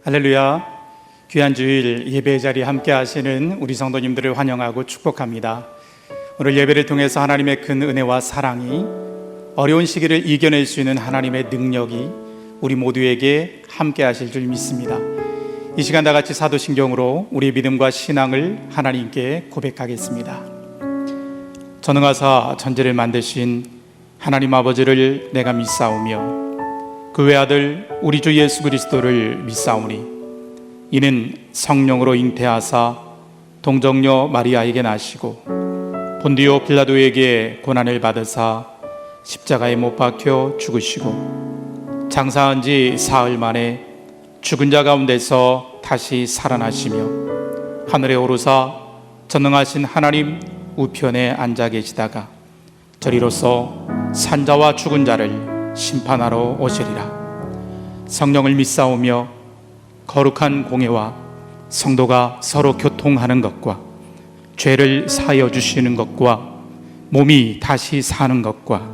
할렐루야. 귀한 주일 예배 자리에 함께 하시는 우리 성도님들을 환영하고 축복합니다. 오늘 예배를 통해서 하나님의 큰 은혜와 사랑이, 어려운 시기를 이겨낼 수 있는 하나님의 능력이 우리 모두에게 함께 하실 줄 믿습니다. 이 시간 다 같이 사도신경으로 우리의 믿음과 신앙을 하나님께 고백하겠습니다. 전능하사 천지를 만드신 하나님 아버지를 내가 믿사오며 그 외아들 우리 주 예수 그리스도를 믿사오니 이는 성령으로 잉태하사 동정녀 마리아에게 나시고 본디오 빌라도에게 고난을 받으사 십자가에 못 박혀 죽으시고 장사한 지 사흘 만에 죽은 자 가운데서 다시 살아나시며 하늘에 오르사 전능하신 하나님 우편에 앉아 계시다가 저리로서 산자와 죽은 자를 심판하러 오시리라. 성령을 믿사오며 거룩한 공예와 성도가 서로 교통하는 것과 죄를 사하여 주시는 것과 몸이 다시 사는 것과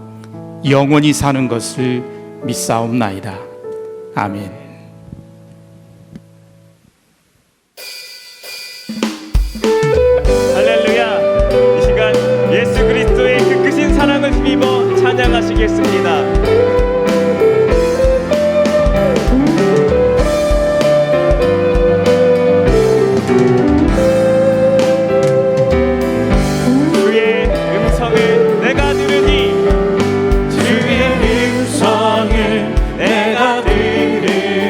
영원히 사는 것을 믿사옵나이다. 아멘. 할렐루야. 이 시간 예수 그리스도의 그 크신 사랑을 힘입어 찬양하시겠습니다. 주의 음성을 내가 들으니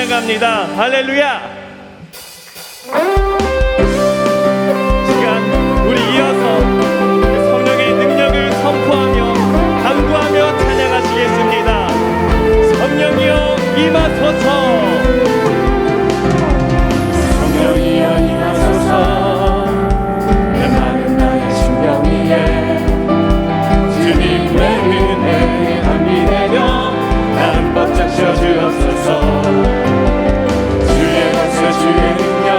찬양합니다. 할렐루야. 시간 우리 이어서 성령의 능력을 선포하며 간구하며 찬양하시겠습니다. 성령이여 임하소서. 성령이여 임하소서. 메마른 나의 심령 위에 주님의 은혜에 감리되며 나를 번쩍 펴주옵소서. 주의 말씀 주의 능력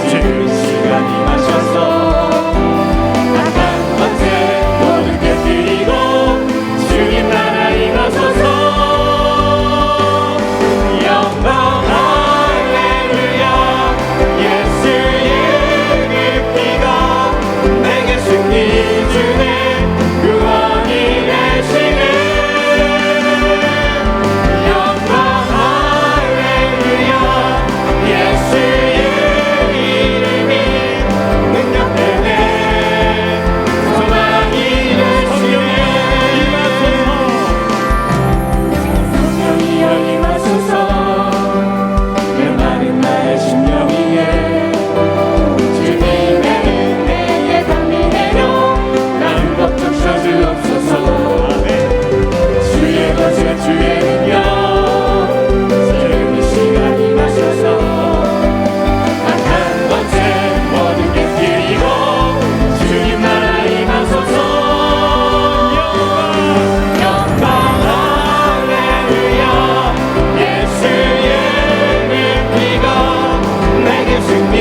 지금 시간 임하셔서 한 번째 모든 게 드리고 주님 나라 임하소서. 영광 할렐루야. 예수의 그 피가 내게 승리 주네 구원이 되시네. 영광 할렐루야. 예수의 이름이 능력되네 소망이 되시네. 성령이여 임하소서. 메마른 나의 심령 위에 주님의 은혜에 감리되며 나를 번쩍 펴주옵소서. 주의 거룩 주의 능력 지금 이 시간 임하셔서 한 번째 모든 게 드리고 주님 나라 임하소서. 영광 할렐루야. 예수의 그 피가 내게 승리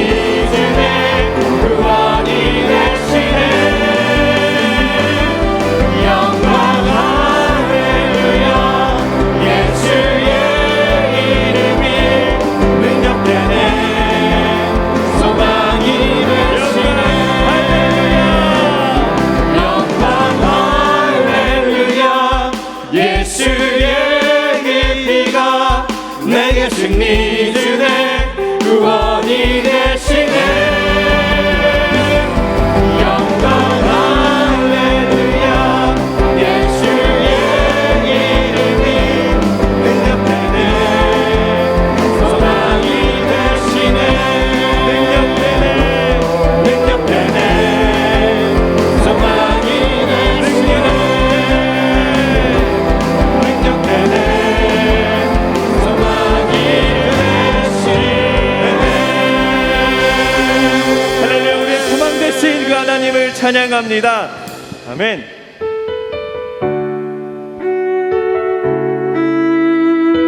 주네 구원이 되시네. 영광 할렐루야. 예수의 이름이 능력되네 소망이 되시네. 영광 할렐루야. 예수의 그 피가 내게 승리 주네 구원이 되시네. 영광 할렐루야. 예수의 이름이 능력되네 소망이 되시네. 능력되네 소망이 되시네. 능력되네 소망이 되시네. 할렐루야. 우리 소망 되신 그 하나님을 찬양합니다. 아멘.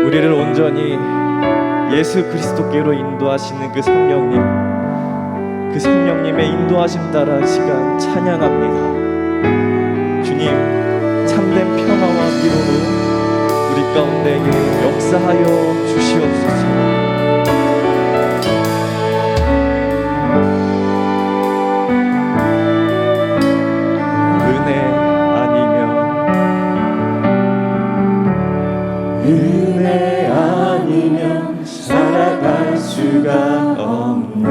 우리를 온전히 예수 그리스도께로 인도하시는 그 성령님, 그 성령님의 인도하심 따라 시간 찬양합니다. 주님, 참된 평화와 위로로 우리 가운데 역사하여 주시옵소서. 은혜 아니면 살아갈 수가 없네.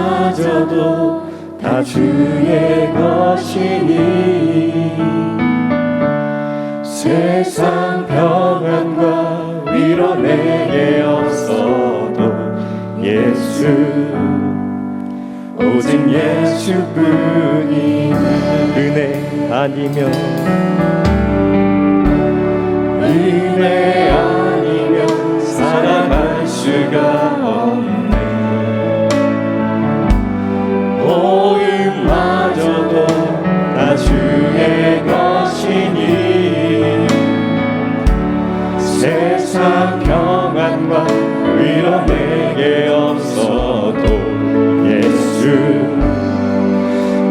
호흡마저도 다 주의 것이니 세상 평안과 위로 내게 없어도 예수 오직 예수뿐이네. 은혜 아니면 은혜 아니면 살아갈 수가 없네. 호흡마저도 다 주의 것이니 세상 평안과 위로 내게 없어도 예수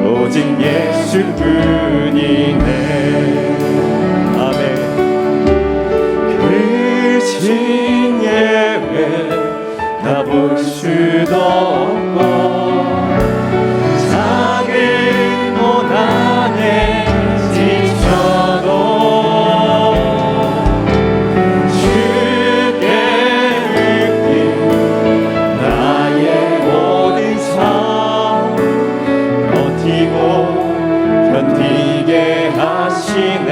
오직 예수뿐이네. 아멘. 그 진 예외 가볼 수도 없고 작은 고난에 지쳐도 주께 느낀 나의 모든 삶 버티고 견디게 하시네.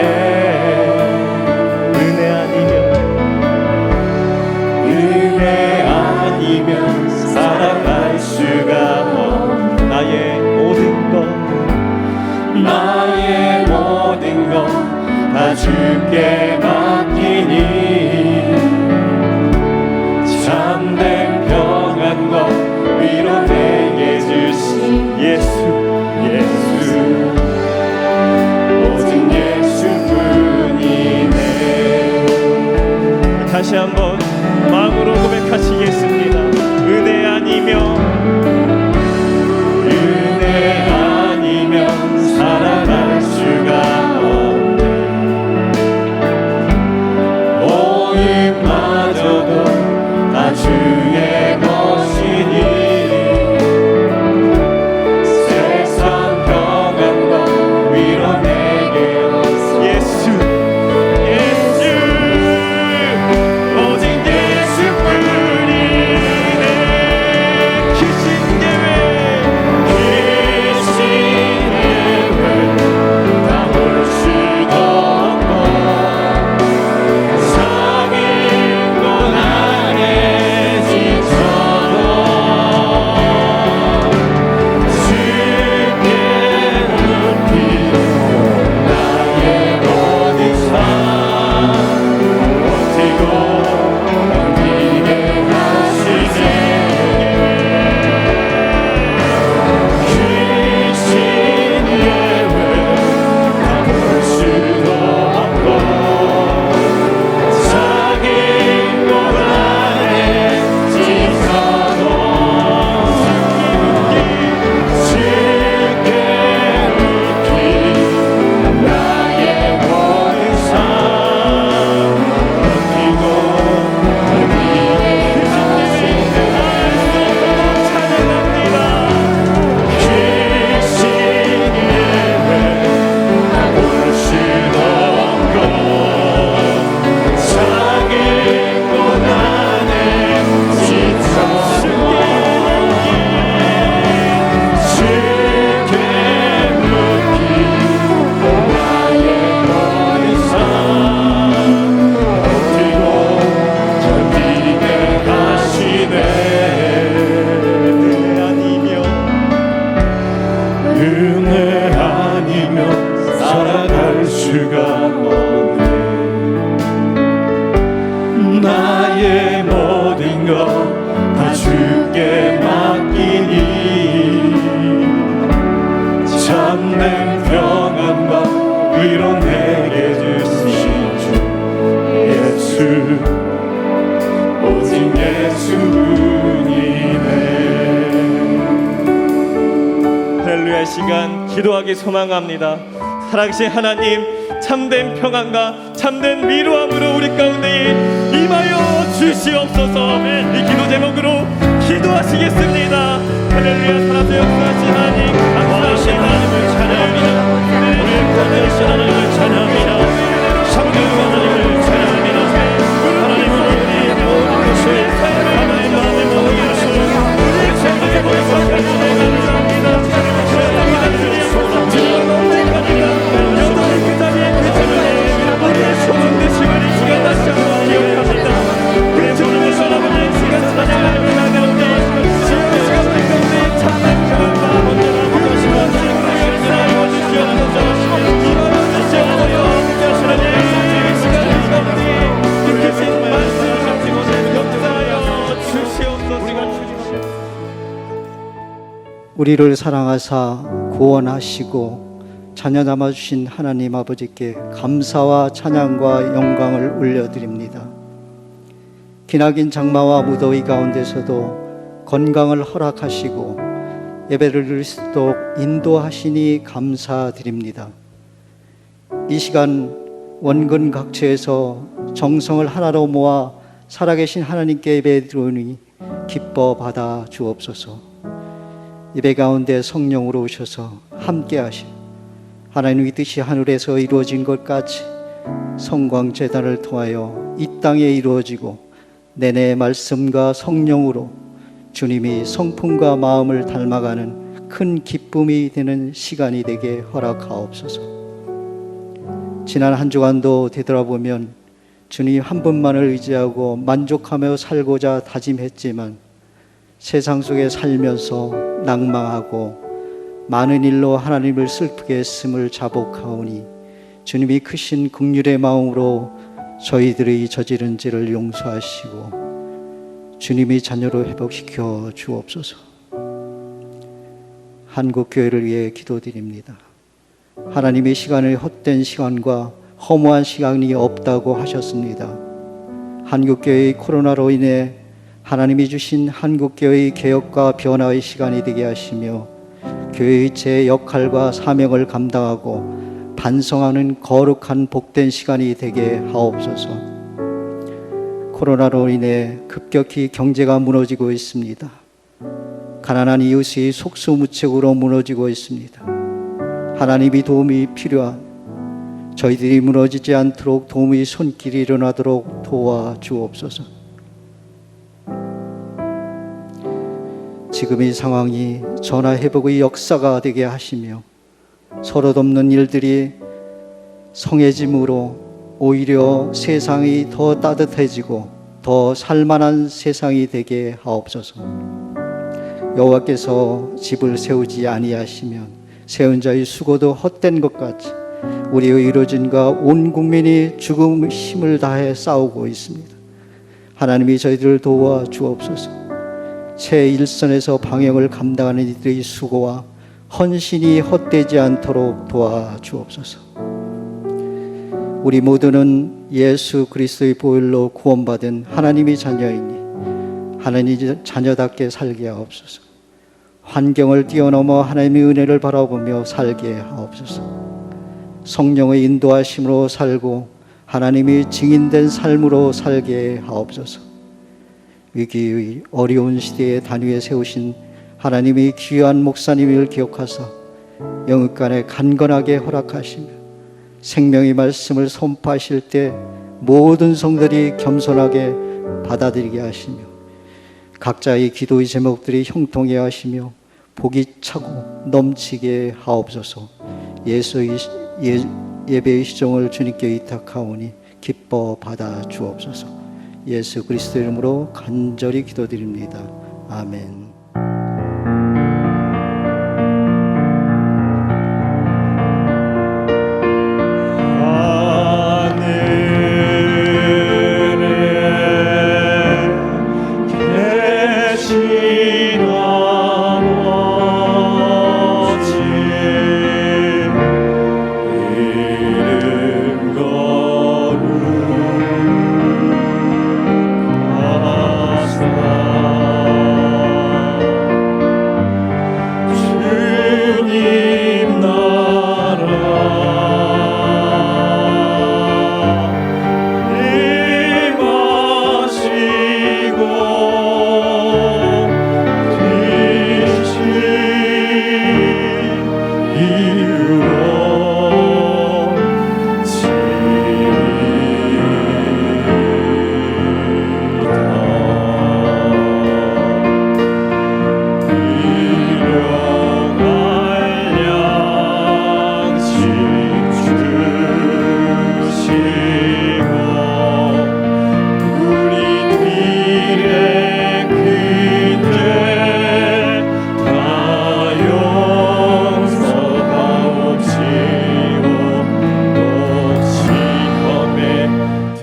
주께 맡기니 참된 평안과 위로 내게 주신 예수 오직 예수뿐이네. 다시 한번 마음으로 고백하시겠습니다. 은혜 아니면 살아갈 수가 없네. 모임마저도 다 주의 것이니 세상 평안과 위로 내게 예수 오직 예수뿐이네. 귀신 예외 다 볼 수도 없고 사귄 것 안에 지쳐도 쉽게 눕힌 나의 모든 삶 버티고 견디게 하시네. 귀신 예외 다 볼 수도 없고 사귄 것 안에 지쳐도 쉽게 눕힌 나의 모든 삶 버티고 견디게 하시네. 귀신 예외 다 볼 수도 없고 사귄 것 안에 지쳐도 쉽게 눕힌 나의 모든 삶 버티고 견디게 하시네. 은혜 아니면 살아갈 수가 없네. 나의 모든 것 다 주께 맡기니 참된 평안과 위로 내게 주신 주 예수 오직 예수뿐이네. 할렐루야. 시간 기도하기 소망합니다. 살아계신 하나님, 참된 평안과 참된 위로함으로 우리 가운데 임하여 주시옵소서. 이 기도 제목으로 기도하시겠습니다. 할렐루야. 살아서 역사하신 하나님 감사합니다. 하나님을 찬양합니다. 우리 보내주신 하나님을 찬양합니다. 참된 하나님을 찬양합니다. 하나님 우리 모든 것을 하나님 마음에 모든 것을 우리의 생각에 모든 것을 감사합니다. 우리를 사랑하사 구원하시고 자녀 삼아주신 하나님 아버지께 감사와 찬양과 영광을 올려드립니다. 기나긴 장마와 무더위 가운데서도 건강을 허락하시고 예배를 드릴 수 있도록 인도하시니 감사드립니다. 이 시간 원근 각처에서 정성을 하나로 모아 살아계신 하나님께 예배 드리니 기뻐 받아 주옵소서. 예배 가운데 성령으로 오셔서 함께 하시고 하나님의 뜻이 하늘에서 이루어진 것 같이 성광제단을 통하여 이 땅에 이루어지고 내내 말씀과 성령으로 주님이 성품과 마음을 닮아가는 큰 기쁨이 되는 시간이 되게 허락하옵소서. 지난 한 주간도 되돌아보면 주님 한 분만을 의지하고 만족하며 살고자 다짐했지만 세상 속에 살면서 낭망하고 많은 일로 하나님을 슬프게 했음을 자복하오니 주님이 크신 긍휼의 마음으로 저희들의 저지른 죄를 용서하시고 주님이 자녀로 회복시켜 주옵소서. 한국교회를 위해 기도드립니다. 하나님의 시간을 헛된 시간과 허무한 시간이 없다고 하셨습니다. 한국교회의 코로나로 인해 하나님이 주신 한국교회의 개혁과 변화의 시간이 되게 하시며 교회의 제 역할과 사명을 감당하고 반성하는 거룩한 복된 시간이 되게 하옵소서. 코로나로 인해 급격히 경제가 무너지고 있습니다. 가난한 이웃이 속수무책으로 무너지고 있습니다. 하나님이 도움이 필요한 저희들이 무너지지 않도록 도움의 손길이 일어나도록 도와주옵소서. 지금 이 상황이 전화회복의 역사가 되게 하시며 서로 돕는 일들이 성해짐으로 오히려 세상이 더 따뜻해지고 더 살만한 세상이 되게 하옵소서. 여호와께서 집을 세우지 아니하시면 세운 자의 수고도 헛된 것 같이 우리의 이루어진과 온 국민이 죽음의 힘을 다해 싸우고 있습니다. 하나님이 저희들을 도와 주옵소서. 최일선에서 방역을 감당하는 이들의 수고와 헌신이 헛되지 않도록 도와주옵소서. 우리 모두는 예수 그리스도의 보혈로 구원받은 하나님의 자녀이니 하나님의 자녀답게 살게 하옵소서. 환경을 뛰어넘어 하나님의 은혜를 바라보며 살게 하옵소서. 성령의 인도하심으로 살고 하나님이 증인된 삶으로 살게 하옵소서. 위기의 어려운 시대에 단위에 세우신 하나님의 귀한 목사님을 기억하사 영육간에 간건하게 허락하시며 생명의 말씀을 선포하실 때 모든 성들이 겸손하게 받아들이게 하시며 각자의 기도의 제목들이 형통해 하시며 복이 차고 넘치게 하옵소서. 예수의 예배의 시종을 주님께 의탁하오니 기뻐 받아 주옵소서. 예수 그리스도 이름으로 간절히 기도드립니다. 아멘.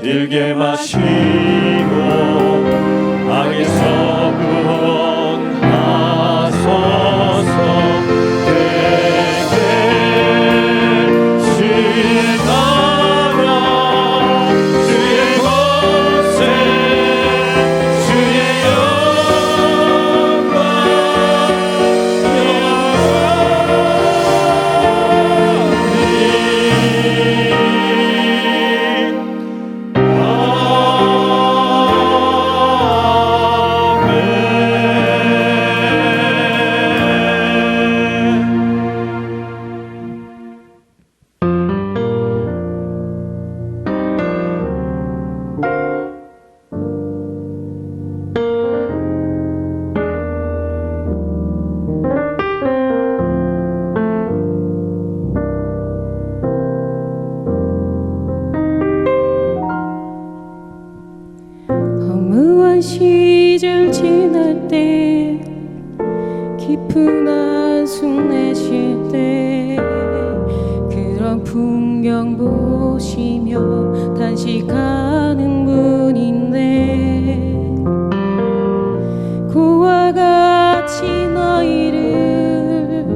길게 마시고 악에서 구원하소서. 되게 주의 나라 주의 권세 주의 영광 허무한 시절 지날 때 깊은 한숨 내쉴 때 그런 품 풍경 보시며 단식하는 분인데 그와 같이 너희를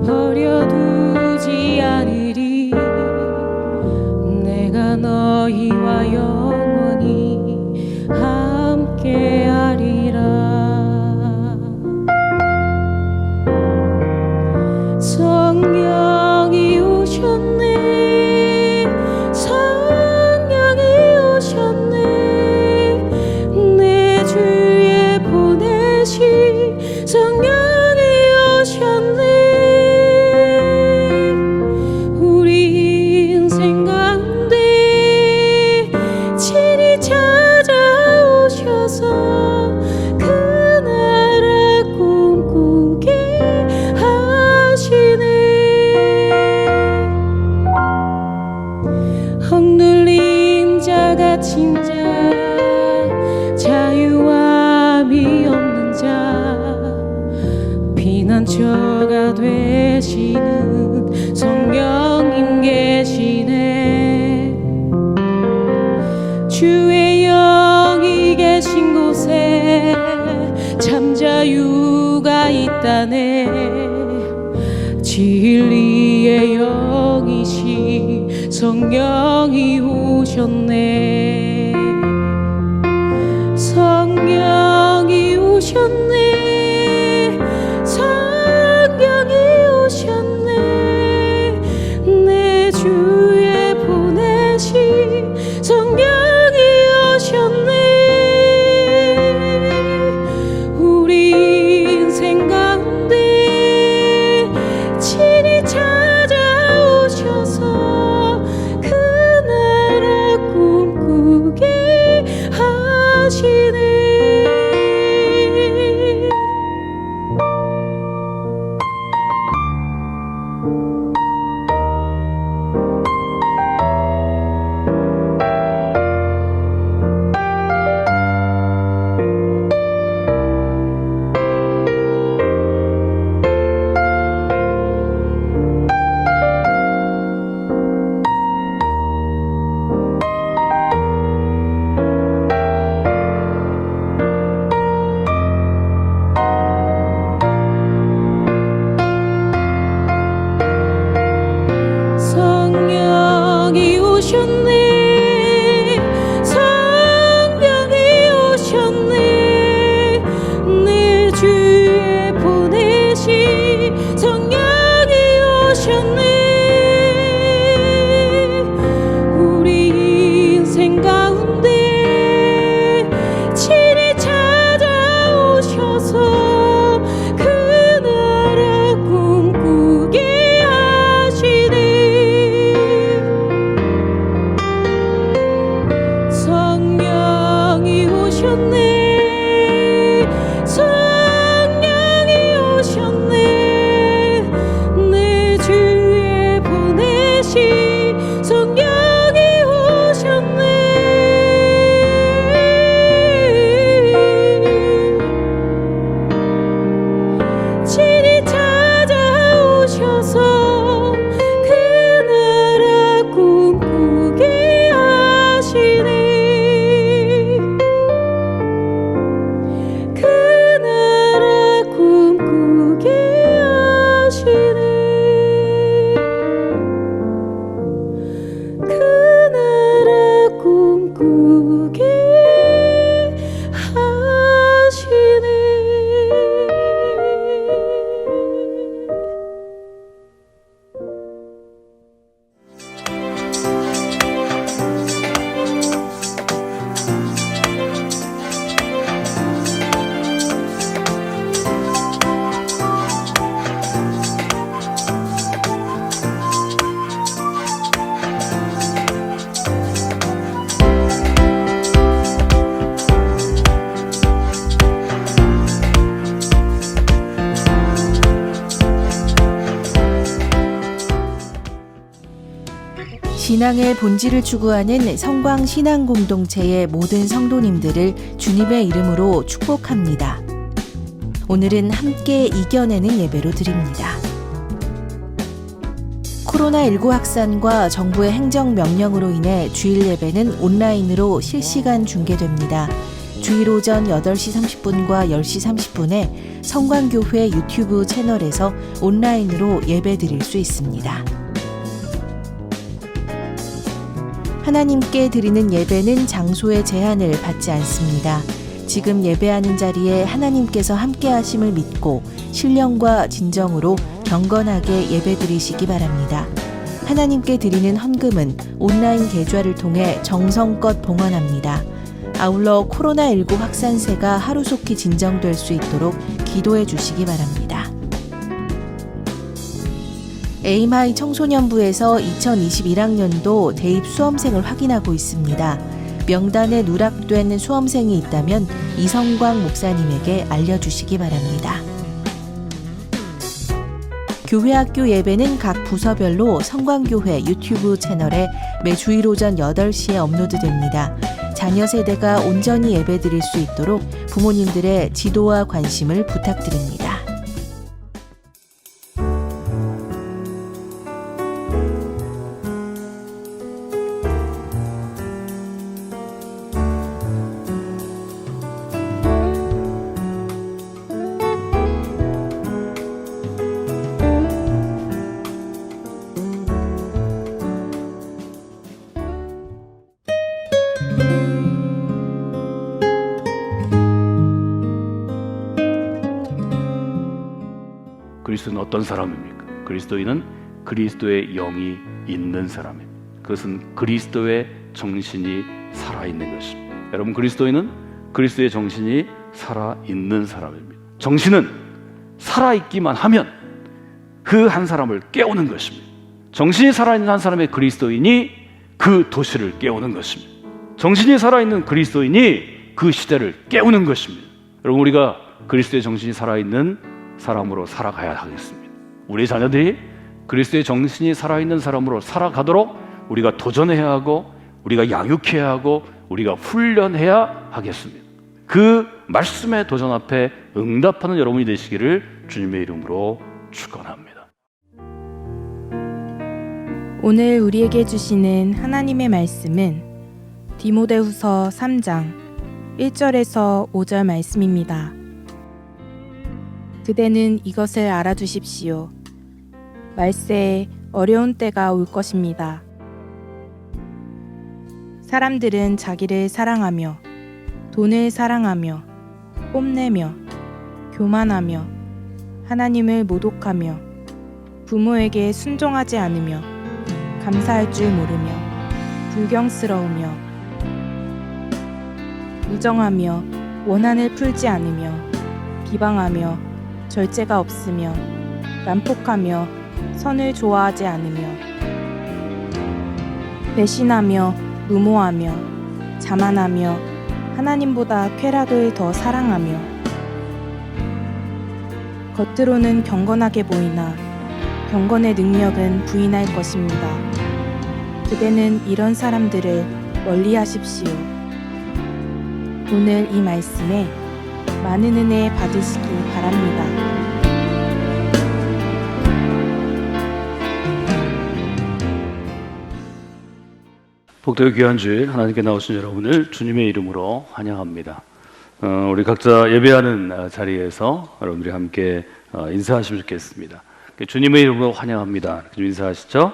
버려두지 않으리. 내가 너희와 영원히 함께하리라. 성령이 오셨네. 성령이 오셨네. 내 주에 보내신 성령이 오셨네. 우리 인생 가운데 친히 찾아오셔서 그 나라 꿈꾸게 하시네. 억눌린 자 갇힌 자 자유함이 없는 자 피난처가 되시는 성령님 계시네. 주의 영이 계신 곳에 참 자유가 있다네. 진리의 영이신 성령이 오셨네. 성령이 오셨네. 성령이 오셨네. 내 주에 보내신 성령이 오셨네. 우리 인생 가운데 친히 찾아오셔서 그 나라 꿈꾸게 하시네. 성령이 오셨네. 성령이 오셨네. 내 주에 보내신 성령이 오셨네. 우리 인생 가운데 친히 찾아오셔서 그 나라 꿈꾸게 하시네. 성령이 오셨네. 성령이 오셨네. 내 주에 보내신 성령이 오셨네. 친히 찾아오셔서 그 나라 꿈꾸게 하시네. 그 나라 꿈꾸게 하시네. 그 나라 꿈꾸게 하시네. 신앙의 본질을 추구하는 성광 신앙 공동체의 모든 성도님들을 주님의 이름으로 축복합니다. 오늘은 함께 이겨내는 예배로 드립니다. 코로나19 확산과 정부의 행정명령으로 인해 주일 예배는 온라인으로 실시간 중계됩니다. 주일 오전 8시 30분과 10시 30분에 성광교회 유튜브 채널에서 온라인으로 예배 드릴 수 있습니다. 하나님께 드리는 예배는 장소의 제한을 받지 않습니다. 지금 예배하는 자리에 하나님께서 함께 하심을 믿고 신령과 진정으로 경건하게 예배 드리시기 바랍니다. 하나님께 드리는 헌금은 온라인 계좌를 통해 정성껏 봉헌합니다. 아울러 코로나19 확산세가 하루속히 진정될 수 있도록 기도해 주시기 바랍니다. 에임하이 청소년부에서 2021학년도 대입 수험생을 확인하고 있습니다. 명단에 누락된 수험생이 있다면 이성광 목사님에게 알려주시기 바랍니다. 교회학교 예배는 각 부서별로 성광교회 유튜브 채널에 매 주일 오전 8시에 업로드됩니다. 자녀 세대가 온전히 예배드릴 수 있도록 부모님들의 지도와 관심을 부탁드립니다. 그리스도는 어떤 사람입니까? 그리스도인은 그리스도의 영이 있는 사람입니다. 그것은 그리스도의 정신이 살아있는 것입니다. 여러분, 그리스도인은 그리스도의 정신이 살아있는 사람입니다. 정신은 살아있기만 하면 그 한 사람을 깨우는 것입니다. 정신이 살아있는 한 사람의 그리스도인이 그 도시를 깨우는 것입니다. 정신이 살아있는 그리스도인이 그 시대를 깨우는 것입니다. 여러분, 우리가 그리스도의 정신이 살아있는 사람으로 살아가야 하겠습니다. 우리 자녀들이 그리스도의 정신이 살아있는 사람으로 살아가도록 우리가 도전해야 하고, 우리가 양육해야 하고, 우리가 훈련해야 하겠습니다. 그 말씀의 도전 앞에 응답하는 여러분이 되시기를 주님의 이름으로 축원합니다. 오늘 우리에게 주시는 하나님의 말씀은 디모데후서 3장 1절에서 5절 말씀입니다. 그대는 이것을 알아두십시오. 말세에 어려운 때가 올 것입니다. 사람들은 자기를 사랑하며 돈을 사랑하며 뽐내며 교만하며 하나님을 모독하며 부모에게 순종하지 않으며 감사할 줄 모르며 불경스러우며 무정하며 원한을 풀지 않으며 비방하며 절제가 없으며 난폭하며 선을 좋아하지 않으며 배신하며 무모하며 자만하며 하나님보다 쾌락을 더 사랑하며 겉으로는 경건하게 보이나 경건의 능력은 부인할 것입니다. 그대는 이런 사람들을 멀리하십시오. 오늘 이 말씀에 많은 은혜 받으시기 바랍니다. 복되고 귀한 주일 하나님께 나오신 여러분을 주님의 이름으로 환영합니다. 우리 각자 예배하는 자리에서 여러분들이 함께 인사하시면 좋겠습니다. 주님의 이름으로 환영합니다. 좀 인사하시죠?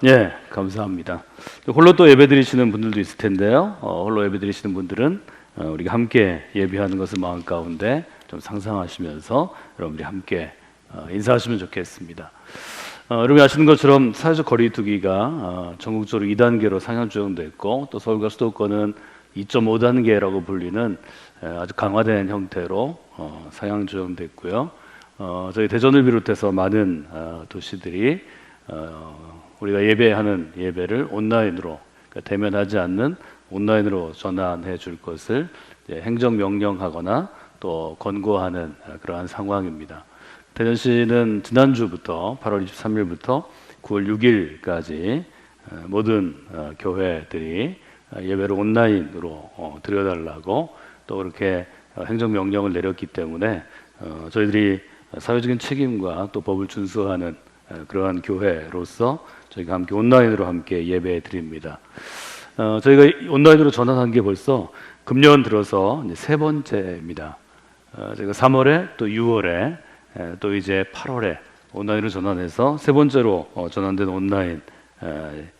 예, 감사합니다. 홀로 또 예배드리시는 분들도 있을 텐데요. 홀로 예배드리시는 분들은 우리가 함께 예배하는 것을 마음 가운데 좀 상상하시면서 여러분들이 함께 인사하시면 좋겠습니다. 여러분이 아시는 것처럼 사회적 거리두기가 전국적으로 2단계로 상향 조정됐고, 또 서울과 수도권은 2.5단계라고 불리는 아주 강화된 형태로 상향 조정됐고요. 저희 대전을 비롯해서 많은 도시들이 우리가 예배하는 예배를 온라인으로, 그러니까 대면하지 않는 온라인으로 전환해 줄 것을 행정명령하거나 또 권고하는 그러한 상황입니다. 대전시는 지난주부터 8월 23일부터 9월 6일까지 모든 교회들이 예배를 온라인으로 드려달라고 또 그렇게 행정명령을 내렸기 때문에 저희들이 사회적인 책임과 또 법을 준수하는 그러한 교회로서 저희가 함께 온라인으로 함께 예배 드립니다. 저희가 온라인으로 전환한 게 벌써 금년 들어서 이제 세 번째입니다. 저희가 3월에 또 6월에 또 이제 8월에 온라인으로 전환해서 세 번째로 전환된 온라인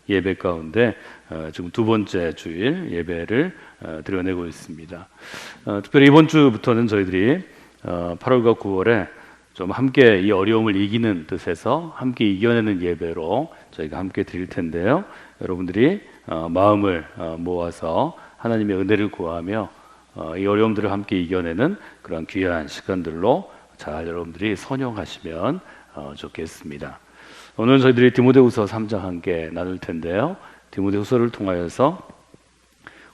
예배 가운데 지금 두 번째 주일 예배를 드려내고 있습니다. 특별히 이번 주부터는 저희들이 8월과 9월에 좀 함께 이 어려움을 이기는 뜻에서 함께 이겨내는 예배로 저희가 함께 드릴 텐데요. 여러분들이 마음을 모아서 하나님의 은혜를 구하며 이 어려움들을 함께 이겨내는 그런 귀한 시간들로 잘 여러분들이 선용하시면 좋겠습니다. 오늘 저희들이 디모데후서 3장 함께 나눌 텐데요. 디모데후서를 통하여서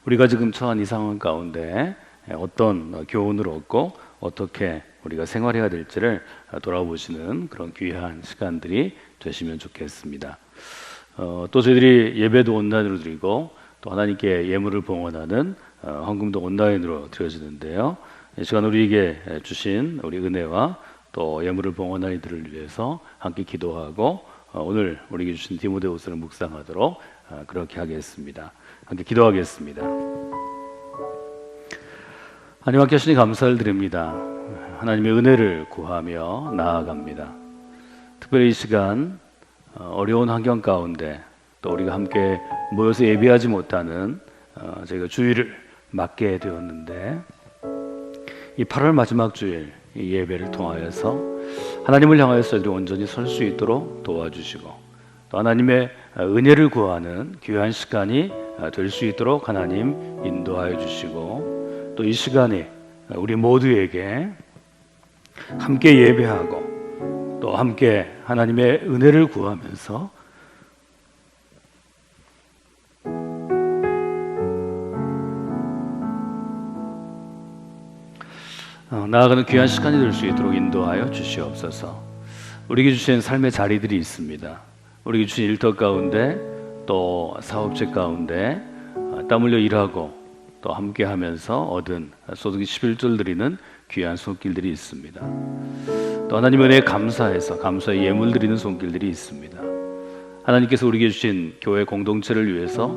우리가 지금 처한 이 상황 가운데 어떤 교훈을 얻고 어떻게 우리가 생활해야 될지를 돌아보시는 그런 귀한 시간들이 되시면 좋겠습니다. 또 저희들이 예배도 온라인으로 드리고 또 하나님께 예물을 봉헌하는 헌금도 온라인으로 드려지는데요. 이 시간 우리에게 주신 우리 은혜와 또 예물을 봉헌할 이들을 위해서 함께 기도하고 오늘 우리에게 주신 디모데후서를 묵상하도록 그렇게 하겠습니다. 함께 기도하겠습니다. 하나님 함께 하시니 감사를 드립니다. 하나님의 은혜를 구하며 나아갑니다. 특별히 이 시간 어려운 환경 가운데 또 우리가 함께 모여서 예배하지 못하는 저희가 주일을 맞게 되었는데 이 8월 마지막 주일 이 예배를 통하여서 하나님을 향하여서 저희들이 온전히 설 수 있도록 도와주시고 또 하나님의 은혜를 구하는 귀한 시간이 될 수 있도록 하나님 인도하여 주시고 또 이 시간이 우리 모두에게 함께 예배하고 또 함께 하나님의 은혜를 구하면서 나아가는 귀한 시간이 될 수 있도록 인도하여 주시옵소서. 우리에게 주신 삶의 자리들이 있습니다. 우리에게 주신 일터 가운데 또 사업체 가운데 땀 흘려 일하고 또 함께 하면서 얻은 소득이 11절 드리는 귀한 손길들이 있습니다. 또 하나님 은혜에 감사해서 감사의 예물 드리는 손길들이 있습니다. 하나님께서 우리에게 주신 교회 공동체를 위해서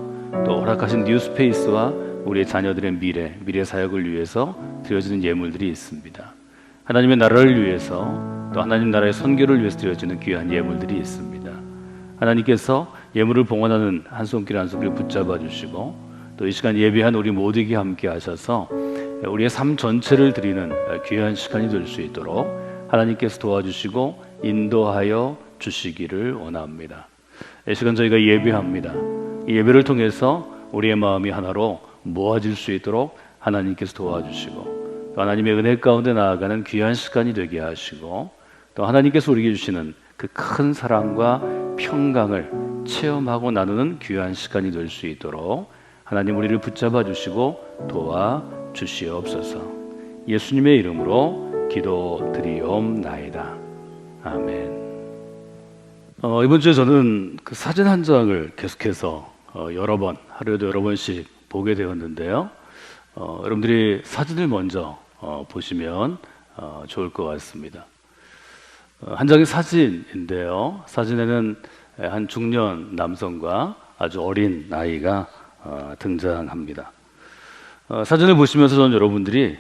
또 허락하신 뉴스페이스와 우리의 자녀들의 미래 사역을 위해서 드려지는 예물들이 있습니다. 하나님의 나라를 위해서 또 하나님 나라의 선교를 위해서 드려지는 귀한 예물들이 있습니다. 하나님께서 예물을 봉헌하는 한 손길 한 손길 붙잡아 주시고 또 이 시간 예배한 우리 모두에게 함께 하셔서 우리의 삶 전체를 드리는 귀한 시간이 될 수 있도록 하나님께서 도와주시고 인도하여 주시기를 원합니다. 이 시간 저희가 예배합니다. 이 예배를 통해서 우리의 마음이 하나로 모아질 수 있도록 하나님께서 도와주시고 또 하나님의 은혜 가운데 나아가는 귀한 시간이 되게 하시고 또 하나님께서 우리에게 주시는 그 큰 사랑과 평강을 체험하고 나누는 귀한 시간이 될 수 있도록 하나님 우리를 붙잡아 주시고 도와 주시옵소서. 예수님의 이름으로 기도드리옵나이다. 아멘. 이번 주에 저는 그 사진 한 장을 계속해서 여러 번 하루에도 여러 번씩 보게 되었는데요. 여러분들이 사진을 먼저 보시면 좋을 것 같습니다. 한 장의 사진인데요. 사진에는 한 중년 남성과 아주 어린 아이가 등장합니다. 사진을 보시면서 저는 여러분들이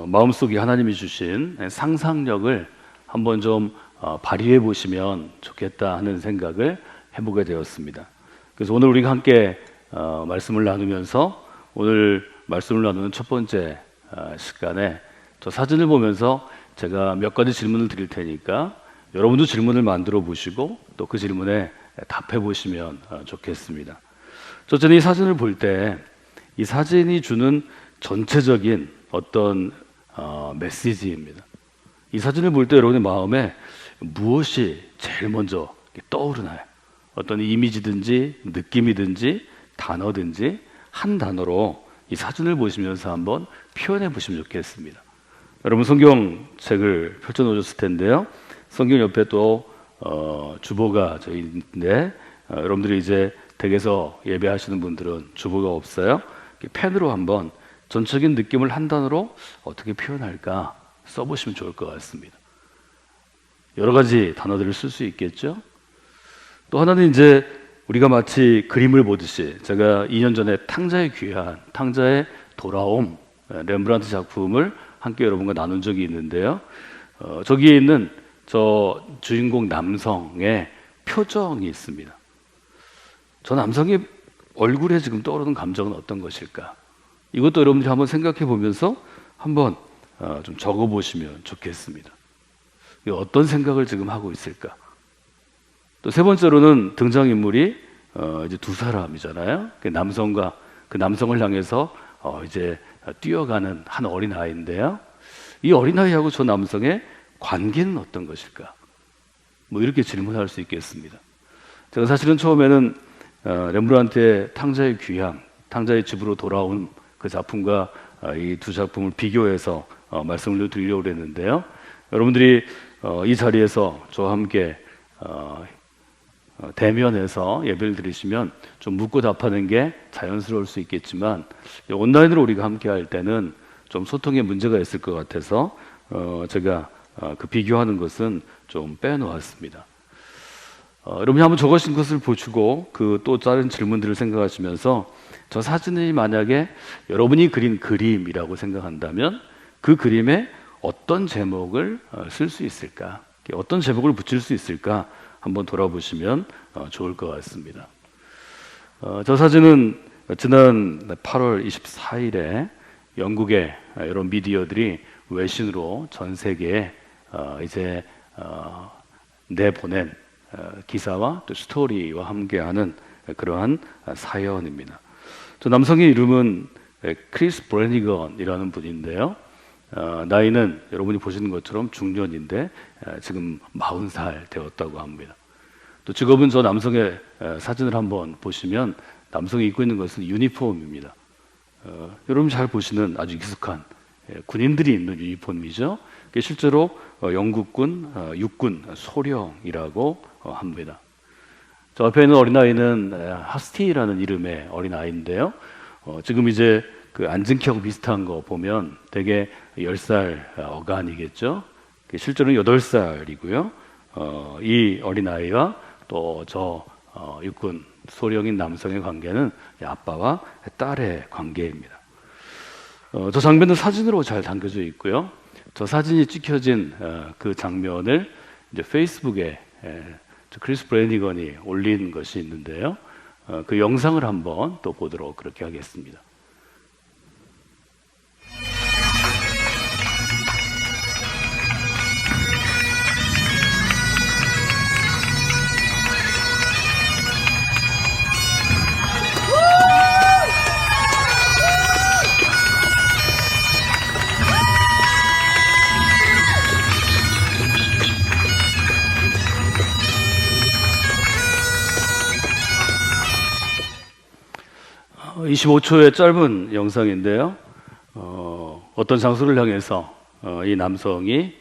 마음속에 하나님이 주신 상상력을 한번 좀 발휘해 보시면 좋겠다 하는 생각을 해보게 되었습니다. 그래서 오늘 우리가 함께 말씀을 나누면서 오늘 말씀을 나누는 첫 번째 시간에 저 사진을 보면서 제가 몇 가지 질문을 드릴 테니까 여러분도 질문을 만들어 보시고 또 그 질문에 답해 보시면 좋겠습니다. 저는 이 사진을 볼 때 이 사진이 주는 전체적인 어떤 메시지입니다. 이 사진을 볼 때 여러분의 마음에 무엇이 제일 먼저 떠오르나요? 어떤 이미지든지 느낌이든지 단어든지 한 단어로 이 사진을 보시면서 한번 표현해 보시면 좋겠습니다. 여러분 성경책을 펼쳐 놓으셨을 텐데요. 성경 옆에 또 주보가 저희 있는데 여러분들이 이제 댁에서 예배하시는 분들은 주보가 없어요. 펜으로 한번 전적인 느낌을 한 단어로 어떻게 표현할까 써보시면 좋을 것 같습니다. 여러 가지 단어들을 쓸 수 있겠죠. 또 하나는 이제 우리가 마치 그림을 보듯이 제가 2년 전에 탕자의 귀한, 탕자의 돌아옴, 렘브란트 작품을 함께 여러분과 나눈 적이 있는데요. 저기에 있는 저 주인공 남성의 표정이 있습니다. 저 남성의 얼굴에 지금 떠오르는 감정은 어떤 것일까? 이것도 여러분들이 한번 생각해 보면서 한번 좀 적어 보시면 좋겠습니다. 어떤 생각을 지금 하고 있을까? 또 세 번째로는 등장인물이 이제 두 사람이잖아요. 그 남성과 그 남성을 향해서 이제 뛰어가는 한 어린 아이인데요. 이 어린 아이하고 저 남성의 관계는 어떤 것일까? 뭐 이렇게 질문할 수 있겠습니다. 제가 사실은 처음에는 렘브란트의 탕자의 귀향, 탕자의 집으로 돌아온 그 작품과 이 두 작품을 비교해서 말씀을 드리려고 했는데요. 여러분들이 이 자리에서 저와 함께 대면해서 예배를 드리시면 좀 묻고 답하는 게 자연스러울 수 있겠지만 온라인으로 우리가 함께 할 때는 좀 소통에 문제가 있을 것 같아서 제가 그 비교하는 것은 좀 빼놓았습니다. 여러분이 한번 적으신 것을 보시고 그 또 다른 질문들을 생각하시면서 저 사진이 만약에 여러분이 그린 그림이라고 생각한다면 그 그림에 어떤 제목을 쓸 수 있을까? 어떤 제목을 붙일 수 있을까? 한번 돌아보시면 좋을 것 같습니다. 저 사진은 지난 8월 24일에 영국의 여러 미디어들이 외신으로 전 세계에 이제 내보낸 기사와 또 스토리와 함께하는 그러한 사연입니다. 저 남성의 이름은 크리스 브래니건이라는 분인데요. 나이는 여러분이 보시는 것처럼 중년인데 지금 40살 되었다고 합니다. 또 직업은 저 남성의 사진을 한번 보시면 남성이 입고 있는 것은 유니폼입니다. 여러분 잘 보시는 아주 익숙한 군인들이 입는 유니폼이죠. 실제로 영국군 육군 소령이라고 합니다. 저 앞에 있는 어린아이는 하스티라는 이름의 어린아이인데요. 지금 이제 그 안증키하고 비슷한 거 보면 되게 10살 어간이겠죠. 실제로는 8살이고요. 이 어린아이와 또 저 육군 소령인 남성의 관계는 아빠와 딸의 관계입니다. 저 장면은 사진으로 잘 담겨져 있고요. 저 사진이 찍혀진 그 장면을 이제 페이스북에 크리스 브래니건이 올린 것이 있는데요. 그 영상을 한번 또 보도록 그렇게 하겠습니다. 25초의 짧은 영상인데요. 어떤 장소를 향해서 이 남성이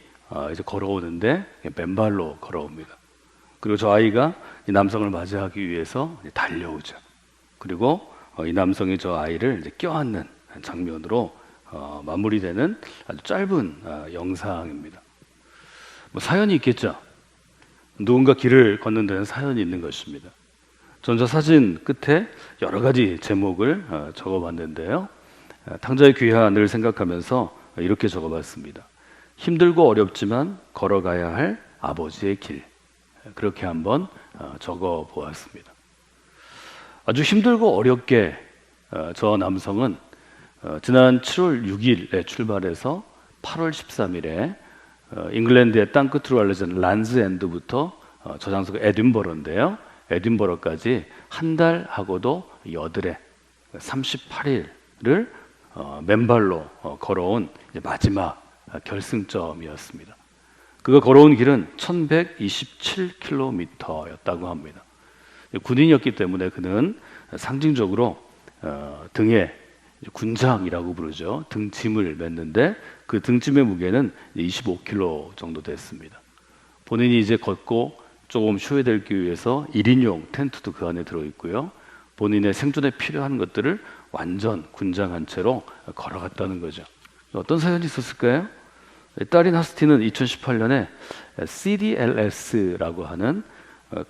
이제 걸어오는데 맨발로 걸어옵니다. 그리고 저 아이가 이 남성을 맞이하기 위해서 달려오죠. 그리고 이 남성이 저 아이를 이제 껴안는 장면으로 마무리되는 아주 짧은 영상입니다. 뭐 사연이 있겠죠. 누군가 길을 걷는 데는 사연이 있는 것입니다. 전 저 사진 끝에 여러 가지 제목을 적어봤는데요. 탕자의 귀환을 생각하면서 이렇게 적어봤습니다. 힘들고 어렵지만 걸어가야 할 아버지의 길. 그렇게 한번 적어보았습니다. 아주 힘들고 어렵게 저 남성은 지난 7월 6일에 출발해서 8월 13일에 잉글랜드의 땅끝으로 알려진 란즈엔드부터 저 장소가 에딘버러인데요. 에딘버러까지 한 달하고도 여드레 38일을 맨발로 걸어온 마지막 결승점이었습니다. 그가 걸어온 길은 1127km였다고 합니다. 군인이었기 때문에 그는 상징적으로 등에 군장이라고 부르죠. 등짐을 맸는데 그 등짐의 무게는 25kg 정도 됐습니다. 본인이 이제 걷고 조금 휴회되기 위해서 1인용 텐트도 그 안에 들어있고요. 본인의 생존에 필요한 것들을 완전 군장한 채로 걸어갔다는 거죠. 어떤 사연이 있었을까요? 딸인 하스티는 2018년에 CDLS라고 하는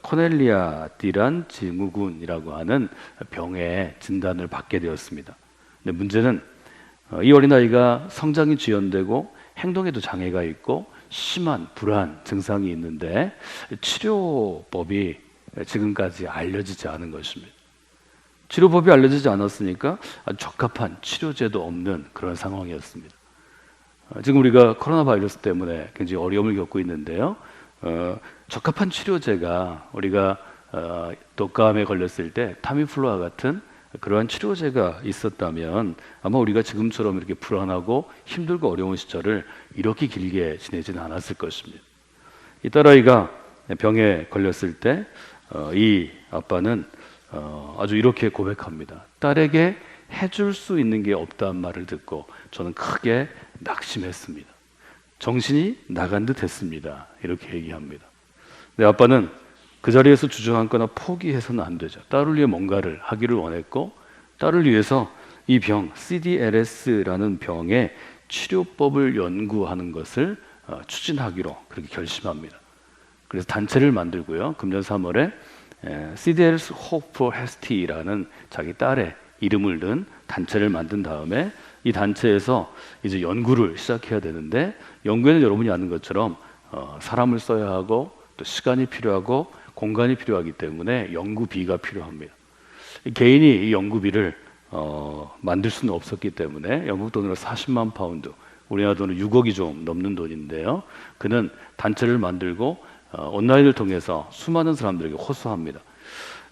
코넬리아 디란 증후군이라고 하는 병의 진단을 받게 되었습니다. 근데 문제는 이 어린아이가 성장이 지연되고 행동에도 장애가 있고 심한 불안 증상이 있는데 치료법이 지금까지 알려지지 않은 것입니다. 치료법이 알려지지 않았으니까 아주 적합한 치료제도 없는 그런 상황이었습니다. 지금 우리가 코로나 바이러스 때문에 굉장히 어려움을 겪고 있는데요. 적합한 치료제가 우리가 독감에 걸렸을 때 타미플루와 같은 그러한 치료제가 있었다면 아마 우리가 지금처럼 이렇게 불안하고 힘들고 어려운 시절을 이렇게 길게 지내지는 않았을 것입니다. 이 딸아이가 병에 걸렸을 때 이 아빠는 아주 이렇게 고백합니다. 딸에게 해줄 수 있는 게 없다는 말을 듣고 저는 크게 낙심했습니다. 정신이 나간 듯 했습니다. 이렇게 얘기합니다. 내 아빠는 그 자리에서 주저앉거나 포기해서는 안 되죠. 딸을 위해 뭔가를 하기를 원했고 딸을 위해서 이 병, CDLS라는 병의 치료법을 연구하는 것을 추진하기로 그렇게 결심합니다. 그래서 단체를 만들고요. 금년 3월에 CDLS Hope for Hesti라는 자기 딸의 이름을 넣은 단체를 만든 다음에 이 단체에서 이제 연구를 시작해야 되는데 연구에는 여러분이 아는 것처럼 사람을 써야 하고 또 시간이 필요하고 공간이 필요하기 때문에 연구비가 필요합니다. 개인이 이 연구비를 만들 수는 없었기 때문에 영국 돈으로 40만 파운드, 우리나라 돈으로 6억이 좀 넘는 돈인데요. 그는 단체를 만들고 온라인을 통해서 수많은 사람들에게 호소합니다.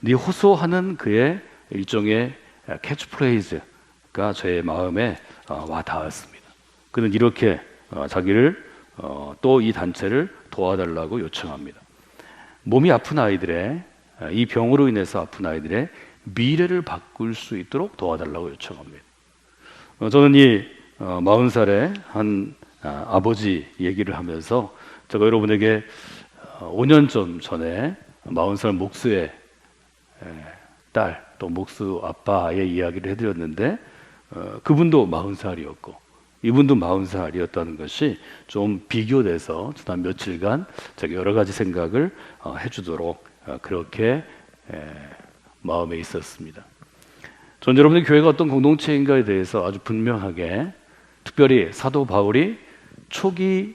네 호소하는 그의 일종의 캐치프레이즈가 저의 마음에 와 닿았습니다. 그는 이렇게 자기를 또 이 단체를 도와달라고 요청합니다. 몸이 아픈 아이들의 이 병으로 인해서 아픈 아이들의 미래를 바꿀 수 있도록 도와달라고 요청합니다. 저는 이 40살의 한 아버지 얘기를 하면서 제가 여러분에게 5년 좀 전에 40살 목수의 딸 또 목수 아빠의 이야기를 해드렸는데 그분도 40살이었고 이분도 40살이었다는 것이 좀 비교돼서 지난 며칠간 제가 여러 가지 생각을 해주도록 그렇게 마음에 있었습니다. 전 여러분의 교회가 어떤 공동체인가에 대해서 아주 분명하게 특별히 사도 바울이 초기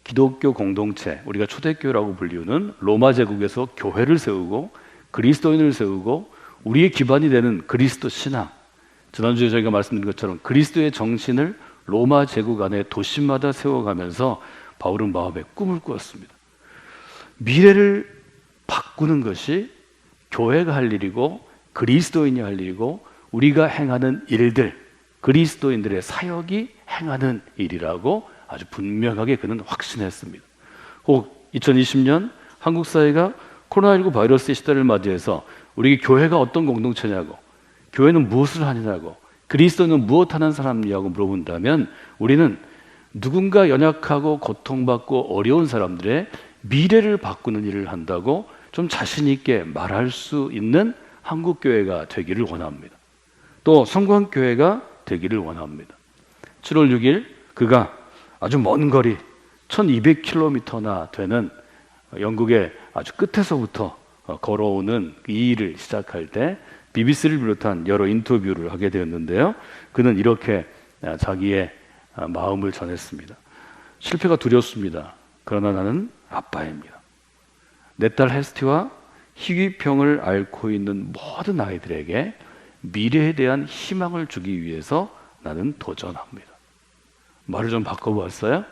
기독교 공동체, 우리가 초대교회라고 불리우는 로마 제국에서 교회를 세우고 그리스도인을 세우고 우리의 기반이 되는 그리스도 신앙, 지난주에 저희가 말씀드린 것처럼 그리스도의 정신을 로마 제국 안에 도시마다 세워가면서 바울은 마음에 꿈을 꾸었습니다. 미래를 바꾸는 것이 교회가 할 일이고 그리스도인이 할 일이고 우리가 행하는 일들, 그리스도인들의 사역이 행하는 일이라고 아주 분명하게 그는 확신했습니다. 혹 2020년 한국 사회가 코로나19 바이러스의 시대를 맞이해서 우리 교회가 어떤 공동체냐고, 교회는 무엇을 하느냐고, 그리스도는 무엇 하는 사람이냐고 물어본다면 우리는 누군가 연약하고 고통받고 어려운 사람들의 미래를 바꾸는 일을 한다고 좀 자신 있게 말할 수 있는 한국교회가 되기를 원합니다. 또 성광교회가 되기를 원합니다. 7월 6일 그가 아주 먼 거리 1200km나 되는 영국의 아주 끝에서부터 걸어오는 이 일을 시작할 때 BBC를 비롯한 여러 인터뷰를 하게 되었는데요. 그는 이렇게 자기의 마음을 전했습니다. 실패가 두렵습니다. 그러나 나는 아빠입니다. 내 딸 헤스티와 희귀병을 앓고 있는 모든 아이들에게 미래에 대한 희망을 주기 위해서 나는 도전합니다. 말을 좀 바꿔보았어요?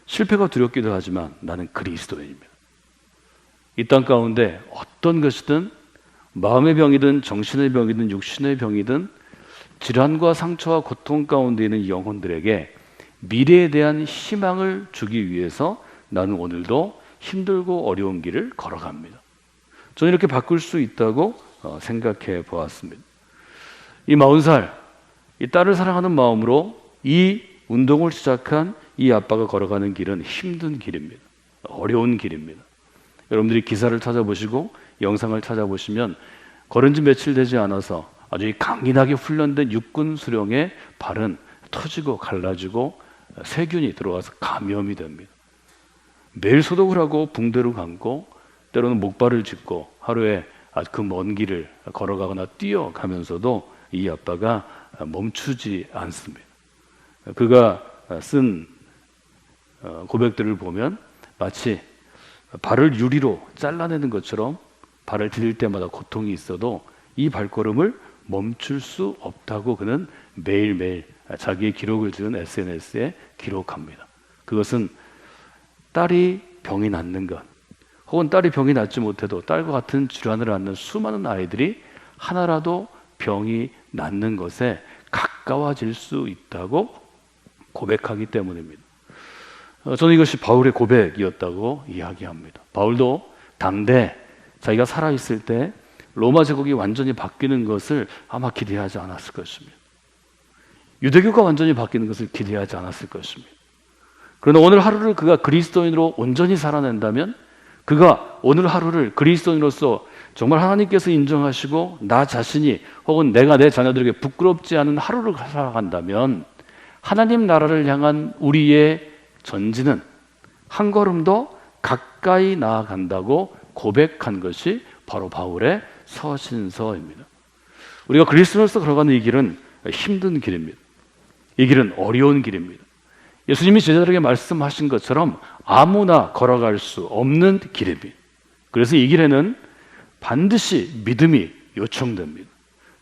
실패가 두렵기도 하지만 나는 그리스도인입니다. 이 땅 가운데 어떤 것이든 마음의 병이든 정신의 병이든 육신의 병이든 질환과 상처와 고통 가운데 있는 영혼들에게 미래에 대한 희망을 주기 위해서 나는 오늘도 힘들고 어려운 길을 걸어갑니다. 저는 이렇게 바꿀 수 있다고 생각해 보았습니다. 이 40살, 이 딸을 사랑하는 마음으로 이 운동을 시작한 이 아빠가 걸어가는 길은 힘든 길입니다. 어려운 길입니다. 여러분들이 기사를 찾아보시고 영상을 찾아보시면 걸은 지 며칠 되지 않아서 아주 강인하게 훈련된 육군 수령의 발은 터지고 갈라지고 세균이 들어와서 감염이 됩니다. 매일 소독을 하고 붕대로 감고 때로는 목발을 짚고 하루에 아주 그 먼 길을 걸어가거나 뛰어가면서도 이 아빠가 멈추지 않습니다. 그가 쓴 고백들을 보면 마치 발을 유리로 잘라내는 것처럼 발을 디딜 때마다 고통이 있어도 이 발걸음을 멈출 수 없다고 그는 매일매일 자기의 기록을 지은 SNS에 기록합니다. 그것은 딸이 병이 낫는 것, 혹은 딸이 병이 낫지 못해도 딸과 같은 질환을 앓는 수많은 아이들이 하나라도 병이 낫는 것에 가까워질 수 있다고 고백하기 때문입니다. 저는 이것이 바울의 고백이었다고 이야기합니다. 바울도 당대 자기가 살아있을 때 로마 제국이 완전히 바뀌는 것을 아마 기대하지 않았을 것입니다. 유대교가 완전히 바뀌는 것을 기대하지 않았을 것입니다. 그러나 오늘 하루를 그가 그리스도인으로 온전히 살아낸다면, 그가 오늘 하루를 그리스도인으로서 정말 하나님께서 인정하시고 나 자신이 혹은 내가 내 자녀들에게 부끄럽지 않은 하루를 살아간다면 하나님 나라를 향한 우리의 전진은 한 걸음 더 가까이 나아간다고 고백한 것이 바로 바울의 서신서입니다. 우리가 그리스도인으로서 걸어가는 이 길은 힘든 길입니다. 이 길은 어려운 길입니다. 예수님이 제자들에게 말씀하신 것처럼 아무나 걸어갈 수 없는 길입니다. 그래서 이 길에는 반드시 믿음이 요청됩니다.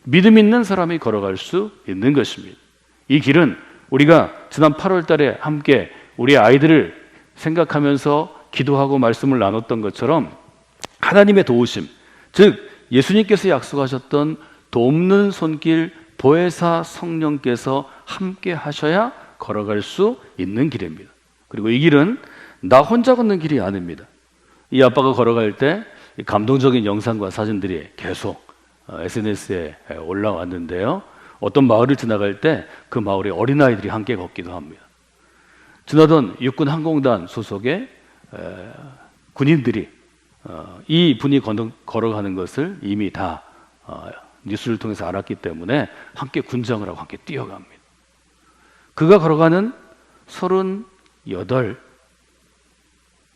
믿음 있는 사람이 걸어갈 수 있는 것입니다. 이 길은 우리가 지난 8월 달에 함께 우리 아이들을 생각하면서 기도하고 말씀을 나눴던 것처럼 하나님의 도우심, 즉 예수님께서 약속하셨던 돕는 손길 보혜사 성령께서 함께 하셔야 걸어갈 수 있는 길입니다. 그리고 이 길은 나 혼자 걷는 길이 아닙니다. 이 아빠가 걸어갈 때 감동적인 영상과 사진들이 계속 SNS에 올라왔는데요. 어떤 마을을 지나갈 때 그 마을에 어린아이들이 함께 걷기도 합니다. 지나던 육군 항공단 소속의 군인들이 이 분이 걸어가는 것을 이미 다 뉴스를 통해서 알았기 때문에 함께 군장을 하고 함께 뛰어갑니다. 그가 걸어가는 38,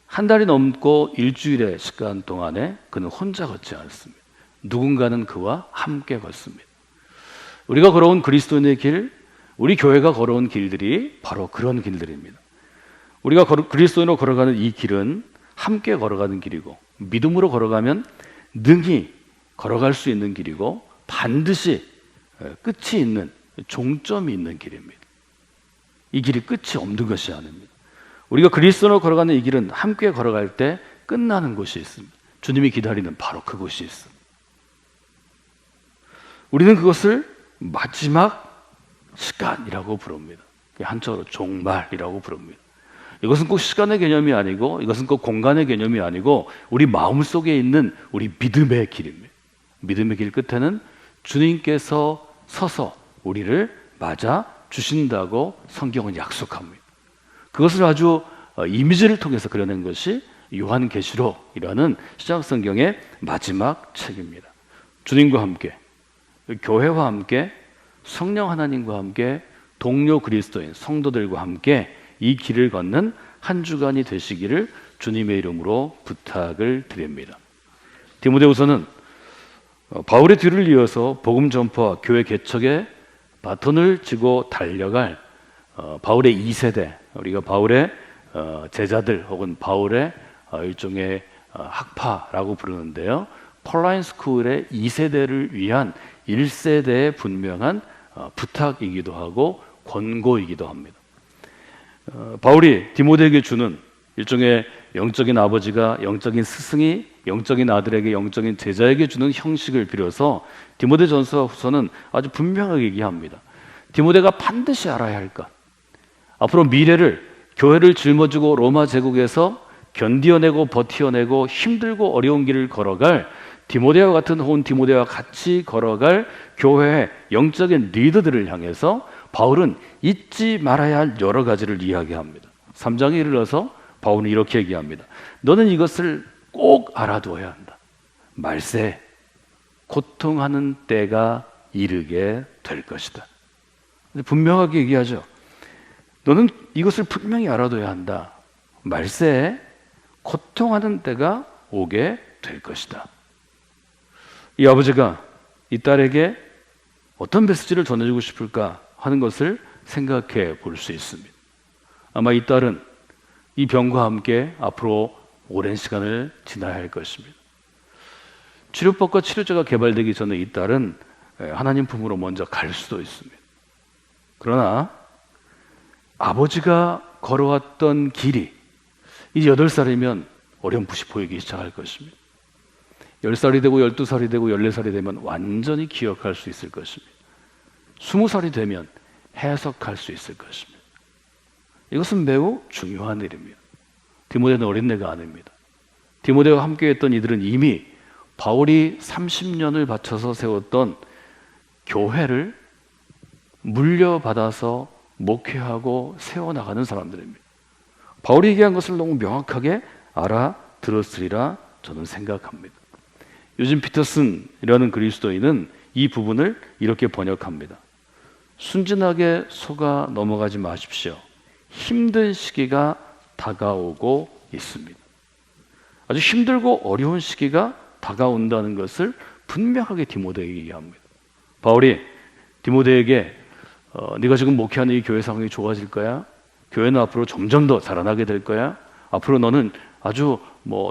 한 달이 넘고 일주일의 시간 동안에 그는 혼자 걷지 않습니다. 누군가는 그와 함께 걷습니다. 우리가 걸어온 그리스도인의 길, 우리 교회가 걸어온 길들이 바로 그런 길들입니다. 우리가 그리스도인으로 걸어가는 이 길은 함께 걸어가는 길이고, 믿음으로 걸어가면 능히 걸어갈 수 있는 길이고, 반드시 끝이 있는, 종점이 있는 길입니다. 이 길이 끝이 없는 것이 아닙니다. 우리가 그리스도로 걸어가는 이 길은 함께 걸어갈 때 끝나는 곳이 있습니다. 주님이 기다리는 바로 그곳이 있습니다. 우리는 그것을 마지막 시간이라고 부릅니다. 한자어로 종말이라고 부릅니다. 이것은 꼭 시간의 개념이 아니고, 이것은 꼭 공간의 개념이 아니고, 우리 마음속에 있는 우리 믿음의 길입니다. 믿음의 길 끝에는 주님께서 서서 우리를 맞아 주신다고 성경은 약속합니다. 그것을 아주 이미지를 통해서 그려낸 것이 요한계시록이라는 신약성경의 마지막 책입니다. 주님과 함께, 교회와 함께, 성령 하나님과 함께, 동료 그리스도인 성도들과 함께 이 길을 걷는 한 주간이 되시기를 주님의 이름으로 부탁을 드립니다. 디모데후서는 바울의 뒤를 이어서 복음 전파와 교회 개척에 바톤을 쥐고 달려갈 바울의 2세대, 우리가 바울의 제자들 혹은 바울의 일종의 학파라고 부르는데요. 폴라인 스쿨의 2세대를 위한 1세대의 분명한 부탁이기도 하고 권고이기도 합니다. 바울이 디모데에게 주는 일종의 영적인 아버지가 영적인 스승이 영적인 아들에게 영적인 제자에게 주는 형식을 빌어서 디모데전서 후서는 아주 분명하게 얘기합니다. 디모데가 반드시 알아야 할 것, 앞으로 미래를, 교회를 짊어지고 로마 제국에서 견디어내고 버티어내고 힘들고 어려운 길을 걸어갈 디모데와 같은 혹은 디모데와 같이 걸어갈 교회의 영적인 리더들을 향해서 바울은 잊지 말아야 할 여러 가지를 이야기합니다. 3장에 이르러서 바울은 이렇게 얘기합니다. 너는 이것을 꼭 알아두어야 한다. 말세, 고통하는 때가 이르게 될 것이다. 분명하게 얘기하죠. 너는 이것을 분명히 알아둬야 한다. 말세에 고통하는 때가 오게 될 것이다. 이 아버지가 이 딸에게 어떤 메시지를 전해주고 싶을까 하는 것을 생각해 볼 수 있습니다. 아마 이 딸은 이 병과 함께 앞으로 오랜 시간을 지나야 할 것입니다. 치료법과 치료제가 개발되기 전에 이 딸은 하나님 품으로 먼저 갈 수도 있습니다. 그러나 아버지가 걸어왔던 길이 이제 8살이면 어렴풋이 보이기 시작할 것입니다. 10살이 되고 12살이 되고 14살이 되면 완전히 기억할 수 있을 것입니다. 20살이 되면 해석할 수 있을 것입니다. 이것은 매우 중요한 일입니다. 디모데는 어린애가 아닙니다. 디모데와 함께했던 이들은 이미 바울이 30년을 바쳐서 세웠던 교회를 물려받아서 목회하고 세워나가는 사람들입니다. 바울이 얘기한 것을 너무 명확하게 알아들었으리라 저는 생각합니다. 요즘 피터슨이라는 그리스도인은 이 부분을 이렇게 번역합니다. 순진하게 속아 넘어가지 마십시오. 힘든 시기가 다가오고 있습니다. 아주 힘들고 어려운 시기가 다가온다는 것을 분명하게 디모데에게 얘기합니다. 바울이 디모데에게 네가 지금 목회하는 이 교회 상황이 좋아질 거야? 교회는 앞으로 점점 더 자라나게 될 거야? 앞으로 너는 아주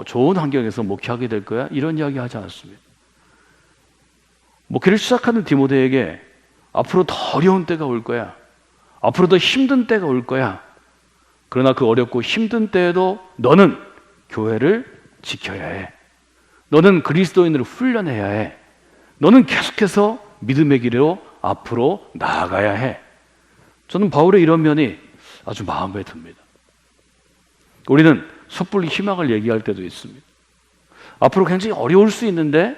좋은 환경에서 목회하게 될 거야? 이런 이야기 하지 않습니다. 목회를 시작하는 디모데에게 앞으로 더 어려운 때가 올 거야. 앞으로 더 힘든 때가 올 거야. 그러나 그 어렵고 힘든 때에도 너는 교회를 지켜야 해. 너는 그리스도인으로 훈련해야 해. 너는 계속해서 믿음의 길로 앞으로 나아가야 해. 저는 바울의 이런 면이 아주 마음에 듭니다. 우리는 섣불리 희망을 얘기할 때도 있습니다. 앞으로 굉장히 어려울 수 있는데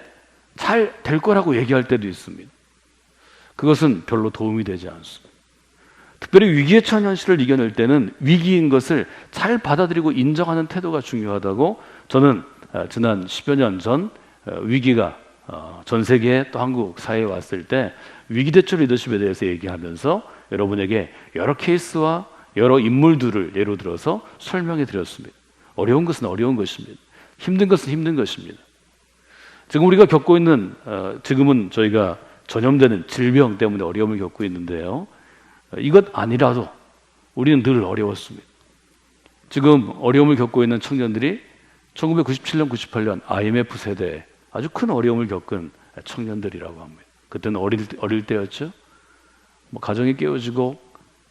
잘 될 거라고 얘기할 때도 있습니다. 그것은 별로 도움이 되지 않습니다. 특별히 위기에 처한 현실을 이겨낼 때는 위기인 것을 잘 받아들이고 인정하는 태도가 중요하다고 저는 지난 10여 년 전 위기가 전 세계 또 한국 사회에 왔을 때 위기대처 리더십에 대해서 얘기하면서 여러분에게 여러 케이스와 여러 인물들을 예로 들어서 설명해 드렸습니다. 어려운 것은 어려운 것입니다. 힘든 것은 힘든 것입니다. 지금 우리가 겪고 있는 지금은 저희가 전염되는 질병 때문에 어려움을 겪고 있는데요. 이것 아니라도 우리는 늘 어려웠습니다. 지금 어려움을 겪고 있는 청년들이 1997년, 98년 IMF 세대에 아주 큰 어려움을 겪은 청년들이라고 합니다. 그때는 어릴 때였죠. 가정이 깨어지고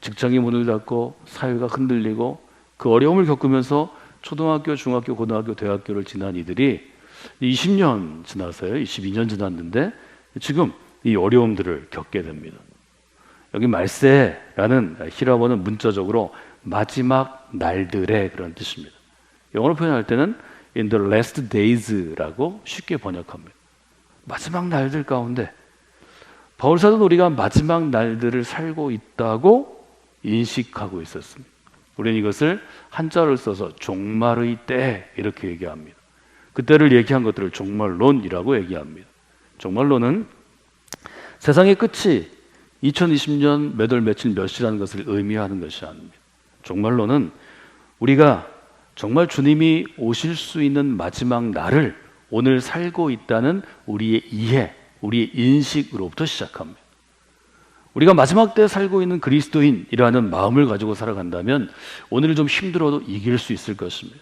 직장이 문을 닫고 사회가 흔들리고 그 어려움을 겪으면서 초등학교, 중학교, 고등학교, 대학교를 지난 이들이 20년 지나서요. 22년 지났는데 지금 이 어려움들을 겪게 됩니다. 여기 말세라는 히라보는 문자적으로 마지막 날들의 그런 뜻입니다. 영어로 표현할 때는 in the last days라고 쉽게 번역합니다. 마지막 날들 가운데 바울 사도는 우리가 마지막 날들을 살고 있다고 인식하고 있었습니다. 우리는 이것을 한자를 써서 종말의 때 이렇게 얘기합니다. 그때를 얘기한 것들을 종말론이라고 얘기합니다. 종말론은 세상의 끝이 2020년 몇 월 며칠 몇 시라는 것을 의미하는 것이 아닙니다. 종말론은 우리가 정말 주님이 오실 수 있는 마지막 날을 오늘 살고 있다는 우리의 이해, 우리의 인식으로부터 시작합니다. 우리가 마지막 때에 살고 있는 그리스도인이라는 마음을 가지고 살아간다면 오늘을 좀 힘들어도 이길 수 있을 것입니다.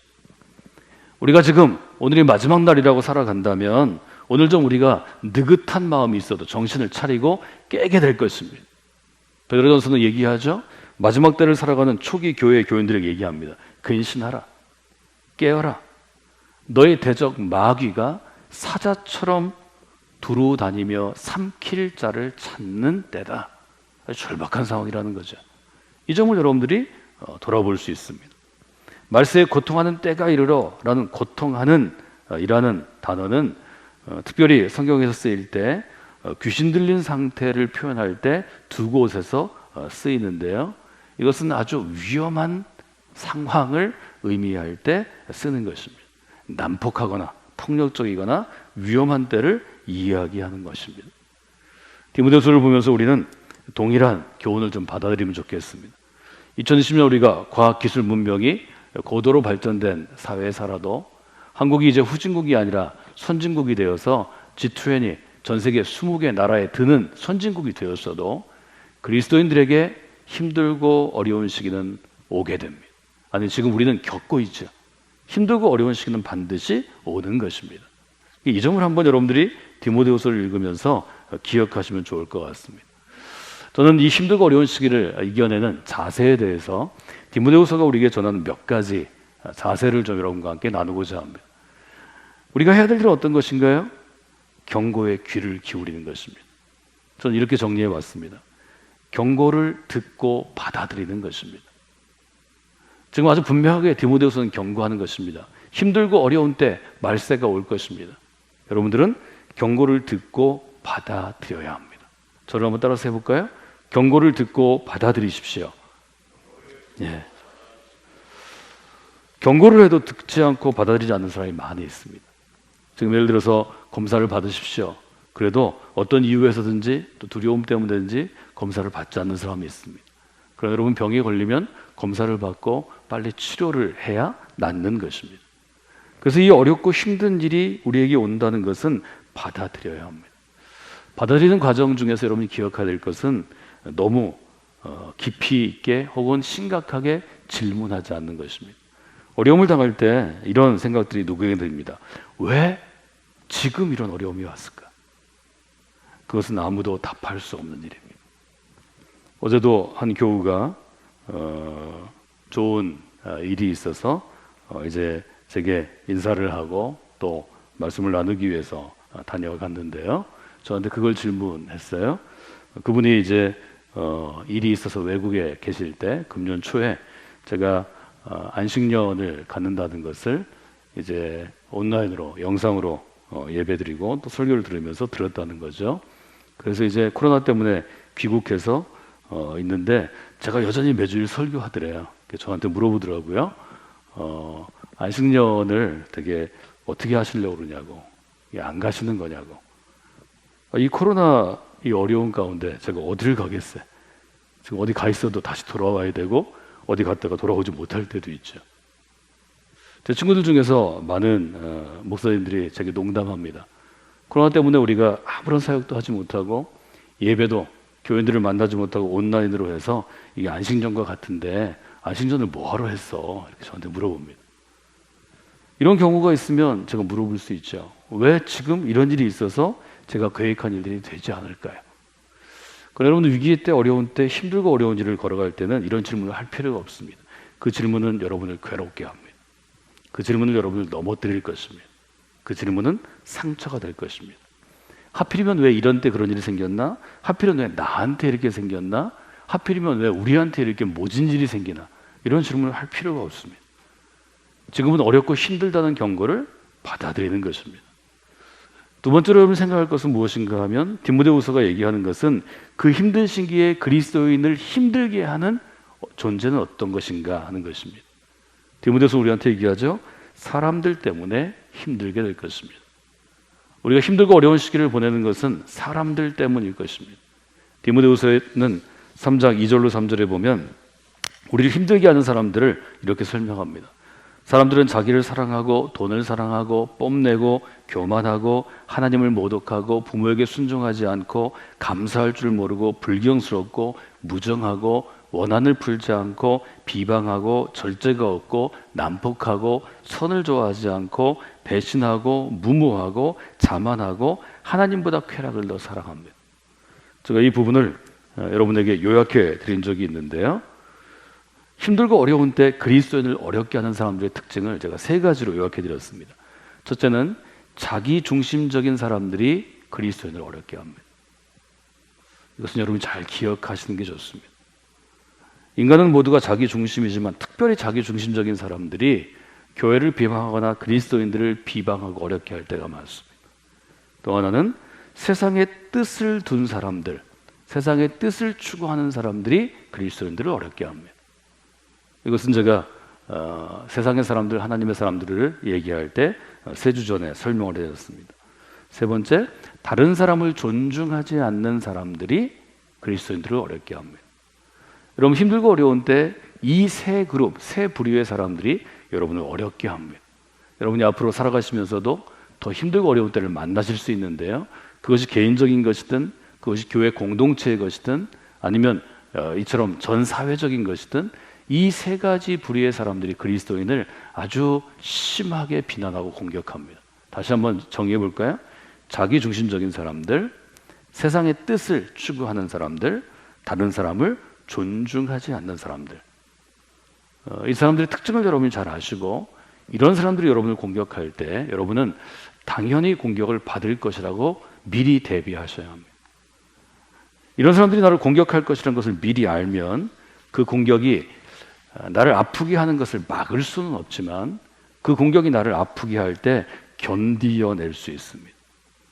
우리가 지금 오늘이 마지막 날이라고 살아간다면 오늘 좀 우리가 느긋한 마음이 있어도 정신을 차리고 깨게 될 것입니다. 베드로전서는 얘기하죠. 마지막 때를 살아가는 초기 교회 교인들에게 얘기합니다. 근신하라. 깨어라. 너의 대적 마귀가 사자처럼 두루 다니며 삼킬 자를 찾는 때다. 절박한 상황이라는 거죠. 이 점을 여러분들이 돌아볼 수 있습니다. 말세에 고통하는 때가 이르러 라는 고통하는 이라는 단어는 특별히 성경에서 쓰일 때 귀신 들린 상태를 표현할 때 두 곳에서 쓰이는데요. 이것은 아주 위험한 상황을 의미할 때 쓰는 것입니다. 난폭하거나 폭력적이거나 위험한 때를 이야기하는 것입니다. 디모데후서를 보면서 우리는 동일한 교훈을 좀 받아들이면 좋겠습니다. 2020년 우리가 과학기술 문명이 고도로 발전된 사회에 살아도 한국이 이제 후진국이 아니라 선진국이 되어서 G20 전 세계 20개 나라에 드는 선진국이 되었어도 그리스도인들에게 힘들고 어려운 시기는 오게 됩니다. 아니, 지금 우리는 겪고 있죠. 힘들고 어려운 시기는 반드시 오는 것입니다. 이 점을 한번 여러분들이 디모데후서를 읽으면서 기억하시면 좋을 것 같습니다. 저는 이 힘들고 어려운 시기를 이겨내는 자세에 대해서 디모데후서가 우리에게 전하는 몇 가지 자세를 좀 여러분과 함께 나누고자 합니다. 우리가 해야 될 일은 어떤 것인가요? 경고에 귀를 기울이는 것입니다. 저는 이렇게 정리해 왔습니다. 경고를 듣고 받아들이는 것입니다. 지금 아주 분명하게 디모데후서는 경고하는 것입니다. 힘들고 어려운 때 말세가 올 것입니다. 여러분들은 경고를 듣고 받아들여야 합니다. 저를 한번 따라서 해볼까요? 경고를 듣고 받아들이십시오. 예. 경고를 해도 듣지 않고 받아들이지 않는 사람이 많이 있습니다. 지금 예를 들어서 검사를 받으십시오. 그래도 어떤 이유에서든지 또 두려움 때문인지 검사를 받지 않는 사람이 있습니다. 그럼 여러분 병에 걸리면 검사를 받고 빨리 치료를 해야 낫는 것입니다. 그래서 이 어렵고 힘든 일이 우리에게 온다는 것은 받아들여야 합니다. 받아들이는 과정 중에서 여러분이 기억해야 될 것은 너무 깊이 있게 혹은 심각하게 질문하지 않는 것입니다. 어려움을 당할 때 이런 생각들이 누구에게 듭니다. 왜 지금 이런 어려움이 왔을까? 그것은 아무도 답할 수 없는 일입니다. 어제도 한 교우가 좋은 일이 있어서 이제 제게 인사를 하고 또 말씀을 나누기 위해서 다녀갔는데요. 저한테 그걸 질문했어요. 그분이 이제 일이 있어서 외국에 계실 때 금년 초에 제가 안식년을 갖는다는 것을 이제 온라인으로 영상으로 예배드리고 또 설교를 들으면서 들었다는 거죠. 그래서 이제 코로나 때문에 귀국해서 있는데 제가 여전히 매주일 설교하더래요. 저한테 물어보더라고요. 안식년을 되게 어떻게 하시려고 그러냐고, 안 가시는 거냐고. 이 코로나 이 어려운 가운데 제가 어디를 가겠어요? 지금 어디 가 있어도 다시 돌아와야 되고 어디 갔다가 돌아오지 못할 때도 있죠. 제 친구들 중에서 많은 목사님들이 제게 농담합니다. 코로나 때문에 우리가 아무런 사역도 하지 못하고 예배도 교인들을 만나지 못하고 온라인으로 해서 이게 안식년과 같은데 안식년을 뭐하러 했어? 이렇게 저한테 물어봅니다. 이런 경우가 있으면 제가 물어볼 수 있죠. 왜 지금 이런 일이 있어서 제가 계획한 일들이 되지 않을까요? 그러나 여러분들 위기 때 어려운 때 힘들고 어려운 일을 걸어갈 때는 이런 질문을 할 필요가 없습니다. 그 질문은 여러분을 괴롭게 합니다. 그 질문은 여러분을 넘어뜨릴 것입니다. 그 질문은 상처가 될 것입니다. 하필이면 왜 이런 때 그런 일이 생겼나? 하필이면 왜 나한테 이렇게 생겼나? 하필이면 왜 우리한테 이렇게 모진 일이 생기나? 이런 질문을 할 필요가 없습니다. 지금은 어렵고 힘들다는 경고를 받아들이는 것입니다. 두 번째로 여러분 생각할 것은 무엇인가 하면 디모데후서가 얘기하는 것은 그 힘든 시기에 그리스도인을 힘들게 하는 존재는 어떤 것인가 하는 것입니다. 디모데후서 우리한테 얘기하죠. 사람들 때문에 힘들게 될 것입니다. 우리가 힘들고 어려운 시기를 보내는 것은 사람들 때문일 것입니다. 디모데후서는 3장 2절로 3절에 보면 우리를 힘들게 하는 사람들을 이렇게 설명합니다. 사람들은 자기를 사랑하고 돈을 사랑하고 뽐내고 교만하고 하나님을 모독하고 부모에게 순종하지 않고 감사할 줄 모르고 불경스럽고 무정하고 원한을 풀지 않고 비방하고 절제가 없고 난폭하고 선을 좋아하지 않고 배신하고 무모하고 자만하고 하나님보다 쾌락을 더 사랑합니다. 제가 이 부분을 여러분에게 요약해 드린 적이 있는데요. 힘들고 어려운 때 그리스도인을 어렵게 하는 사람들의 특징을 제가 세 가지로 요약해 드렸습니다. 첫째는 자기 중심적인 사람들이 그리스도인을 어렵게 합니다. 이것은 여러분이 잘 기억하시는 게 좋습니다. 인간은 모두가 자기 중심이지만 특별히 자기 중심적인 사람들이 교회를 비방하거나 그리스도인들을 비방하고 어렵게 할 때가 많습니다. 또 하나는 세상의 뜻을 둔 사람들, 세상의 뜻을 추구하는 사람들이 그리스도인들을 어렵게 합니다. 이것은 제가 세상의 사람들, 하나님의 사람들을 얘기할 때 세 주 전에 설명을 해드렸습니다. 세 번째, 다른 사람을 존중하지 않는 사람들이 그리스도인들을 어렵게 합니다. 여러분 힘들고 어려운 때 이 세 그룹, 세 부류의 사람들이 여러분을 어렵게 합니다. 여러분이 앞으로 살아가시면서도 더 힘들고 어려운 때를 만나실 수 있는데요. 그것이 개인적인 것이든 그것이 교회 공동체의 것이든 아니면 이처럼 전 사회적인 것이든 이 세 가지 부류의 사람들이 그리스도인을 아주 심하게 비난하고 공격합니다. 다시 한번 정리해 볼까요? 자기 중심적인 사람들, 세상의 뜻을 추구하는 사람들, 다른 사람을 존중하지 않는 사람들. 이 사람들의 특징을 여러분이 잘 아시고 이런 사람들이 여러분을 공격할 때 여러분은 당연히 공격을 받을 것이라고 미리 대비하셔야 합니다. 이런 사람들이 나를 공격할 것이라는 것을 미리 알면 그 공격이 나를 아프게 하는 것을 막을 수는 없지만 그 공격이 나를 아프게 할 때 견디어낼 수 있습니다.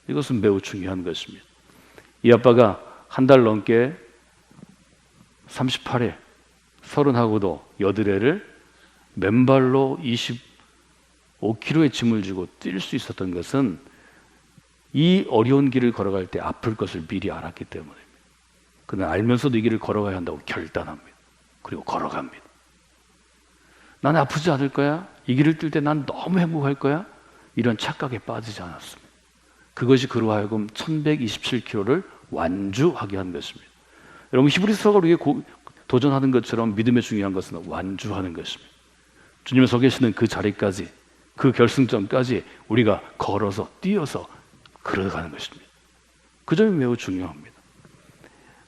이것은 매우 중요한 것입니다. 이 아빠가 한 달 넘게 38일 30하고도 여드레를 맨발로 25kg의 짐을 지고 뛸 수 있었던 것은 이 어려운 길을 걸어갈 때 아플 것을 미리 알았기 때문입니다. 그는 알면서도 이 길을 걸어가야 한다고 결단합니다. 그리고 걸어갑니다. 난 아프지 않을 거야? 이 길을 뛸 때 난 너무 행복할 거야? 이런 착각에 빠지지 않았습니다. 그것이 그로 하여금 1127km를 완주하게 한 것입니다. 여러분 히브리서가 우리에게 도전하는 것처럼 믿음의 중요한 것은 완주하는 것입니다. 주님이 서 계시는 그 자리까지, 그 결승점까지 우리가 걸어서 뛰어서 걸어가는 것입니다. 그 점이 매우 중요합니다.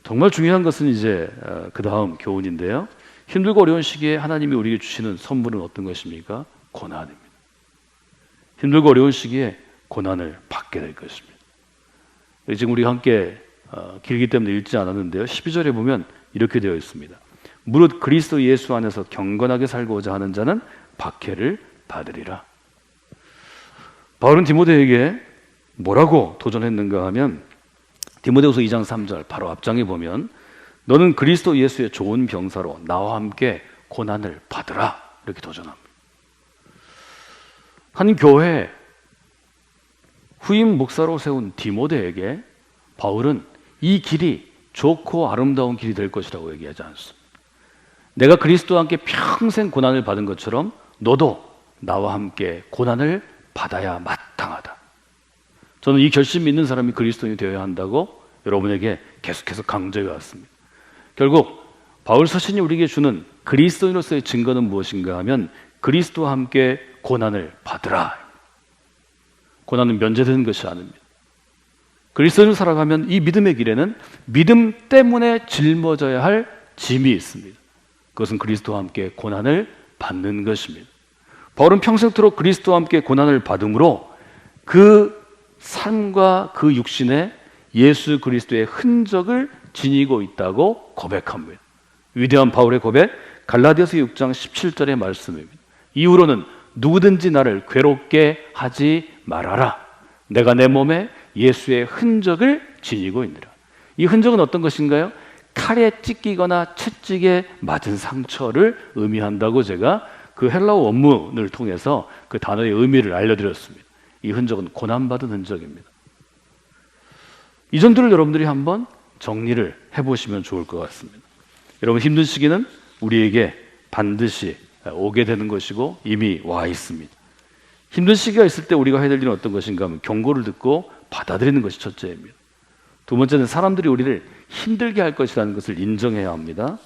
정말 중요한 것은 이제 그 다음 교훈인데요. 힘들고 어려운 시기에 하나님이 우리에게 주시는 선물은 어떤 것입니까? 고난입니다. 힘들고 어려운 시기에 고난을 받게 될 것입니다. 지금 우리가 함께 길기 때문에 읽지 않았는데요. 12절에 보면 이렇게 되어 있습니다. 무릇 그리스도 예수 안에서 경건하게 살고자 하는 자는 박해를 받으리라. 바울은 디모데에게 뭐라고 도전했는가 하면 디모데후서 2장 3절 바로 앞장에 보면 너는 그리스도 예수의 좋은 병사로 나와 함께 고난을 받으라 이렇게 도전합니다. 한 교회 후임 목사로 세운 디모데에게 바울은 이 길이 좋고 아름다운 길이 될 것이라고 얘기하지 않습니다. 내가 그리스도와 함께 평생 고난을 받은 것처럼 너도 나와 함께 고난을 받아야 마땅하다. 저는 이 결심 있는 사람이 그리스도인이 되어야 한다고 여러분에게 계속해서 강조해 왔습니다. 결국 바울 서신이 우리에게 주는 그리스도인으로서의 증거는 무엇인가 하면 그리스도와 함께 고난을 받으라. 고난은 면제되는 것이 아닙니다. 그리스도인으로 살아가면 이 믿음의 길에는 믿음 때문에 짊어져야 할 짐이 있습니다. 그것은 그리스도와 함께 고난을 받는 것입니다. 바울은 평생토록 그리스도와 함께 고난을 받음으로 그 삶과 그 육신에 예수 그리스도의 흔적을 지니고 있다고 고백합니다. 위대한 바울의 고백, 갈라디아서 6장 17절의 말씀입니다. 이후로는 누구든지 나를 괴롭게 하지 말아라. 내가 내 몸에 예수의 흔적을 지니고 있느라. 이 흔적은 어떤 것인가요? 칼에 찢기거나 채찍에 맞은 상처를 의미한다고 제가 그 헬라어 원문을 통해서 그 단어의 의미를 알려드렸습니다. 이 흔적은 고난받은 흔적입니다. 이 점들을 여러분들이 한번 정리를 해보시면 좋을 것 같습니다. 여러분 힘든 시기는 우리에게 반드시 오게 되는 것이고 이미 와 있습니다. 힘든 시기가 있을 때 우리가 해야 될 일은 어떤 것인가 하면 경고를 듣고 받아들이는 것이 첫째입니다. 두 번째는 사람들이 우리를 힘들게 할 것이라는 것을 인정해야 합니다.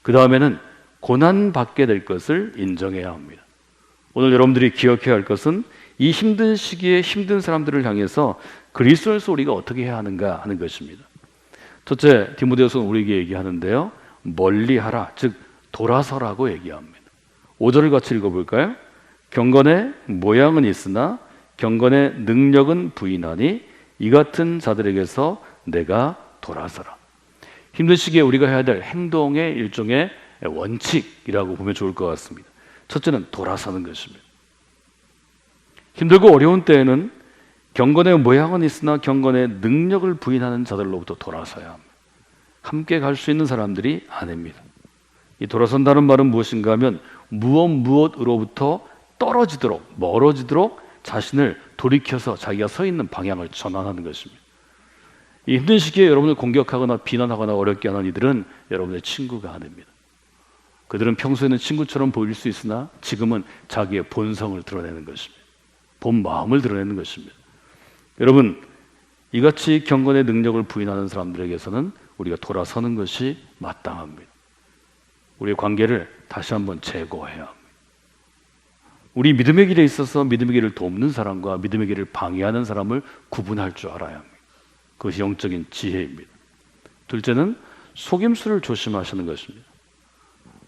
그 다음에는 고난받게 될 것을 인정해야 합니다. 오늘 여러분들이 기억해야 할 것은 이 힘든 시기에 힘든 사람들을 향해서 그리스도에서 우리가 어떻게 해야 하는가 하는 것입니다. 첫째, 디모데후서는 우리에게 얘기하는데요. 멀리하라, 즉 돌아서라고 얘기합니다. 5절을 같이 읽어볼까요? 경건의 모양은 있으나 경건의 능력은 부인하니 이 같은 자들에게서 내가 돌아서라. 힘든 시기에 우리가 해야 될 행동의 일종의 원칙이라고 보면 좋을 것 같습니다. 첫째는 돌아서는 것입니다. 힘들고 어려운 때에는 경건의 모양은 있으나 경건의 능력을 부인하는 자들로부터 돌아서야 합니다. 함께 갈 수 있는 사람들이 아닙니다. 이 돌아선다는 말은 무엇인가 하면 무엇으로부터 떨어지도록 멀어지도록 자신을 돌이켜서 자기가 서 있는 방향을 전환하는 것입니다. 이 힘든 시기에 여러분을 공격하거나 비난하거나 어렵게 하는 이들은 여러분의 친구가 아닙니다. 그들은 평소에는 친구처럼 보일 수 있으나 지금은 자기의 본성을 드러내는 것입니다. 본 마음을 드러내는 것입니다. 여러분, 이같이 경건의 능력을 부인하는 사람들에게서는 우리가 돌아서는 것이 마땅합니다. 우리의 관계를 다시 한번 재고해야 합니다. 우리 믿음의 길에 있어서 믿음의 길을 돕는 사람과 믿음의 길을 방해하는 사람을 구분할 줄 알아야 합니다. 그것이 영적인 지혜입니다. 둘째는 속임수를 조심하시는 것입니다.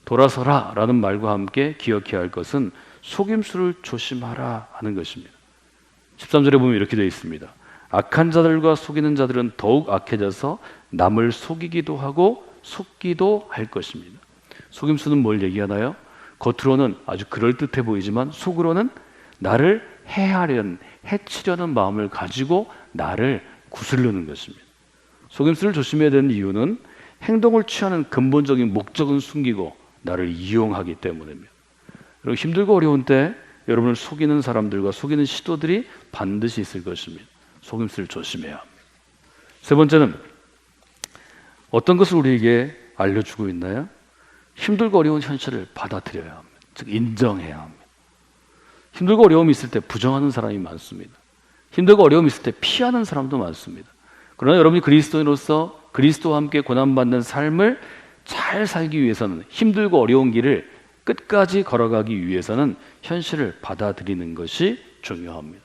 돌아서라 라는 말과 함께 기억해야 할 것은 속임수를 조심하라 하는 것입니다. 13절에 보면 이렇게 되어 있습니다. 악한 자들과 속이는 자들은 더욱 악해져서 남을 속이기도 하고 속기도 할 것입니다. 속임수는 뭘 얘기하나요? 겉으로는 아주 그럴듯해 보이지만 속으로는 나를 해치려는 마음을 가지고 나를 구슬르는 것입니다. 속임수를 조심해야 되는 이유는 행동을 취하는 근본적인 목적은 숨기고 나를 이용하기 때문입니다. 그리고 힘들고 어려운 때 여러분을 속이는 사람들과 속이는 시도들이 반드시 있을 것입니다. 속임수를 조심해야 합니다. 세 번째는 어떤 것을 우리에게 알려주고 있나요? 힘들고 어려운 현실을 받아들여야 합니다. 즉 인정해야 합니다. 힘들고 어려움이 있을 때 부정하는 사람이 많습니다. 힘들고 어려움이 있을 때 피하는 사람도 많습니다. 그러나 여러분이 그리스도인으로서 그리스도와 함께 고난받는 삶을 잘 살기 위해서는 힘들고 어려운 길을 끝까지 걸어가기 위해서는 현실을 받아들이는 것이 중요합니다.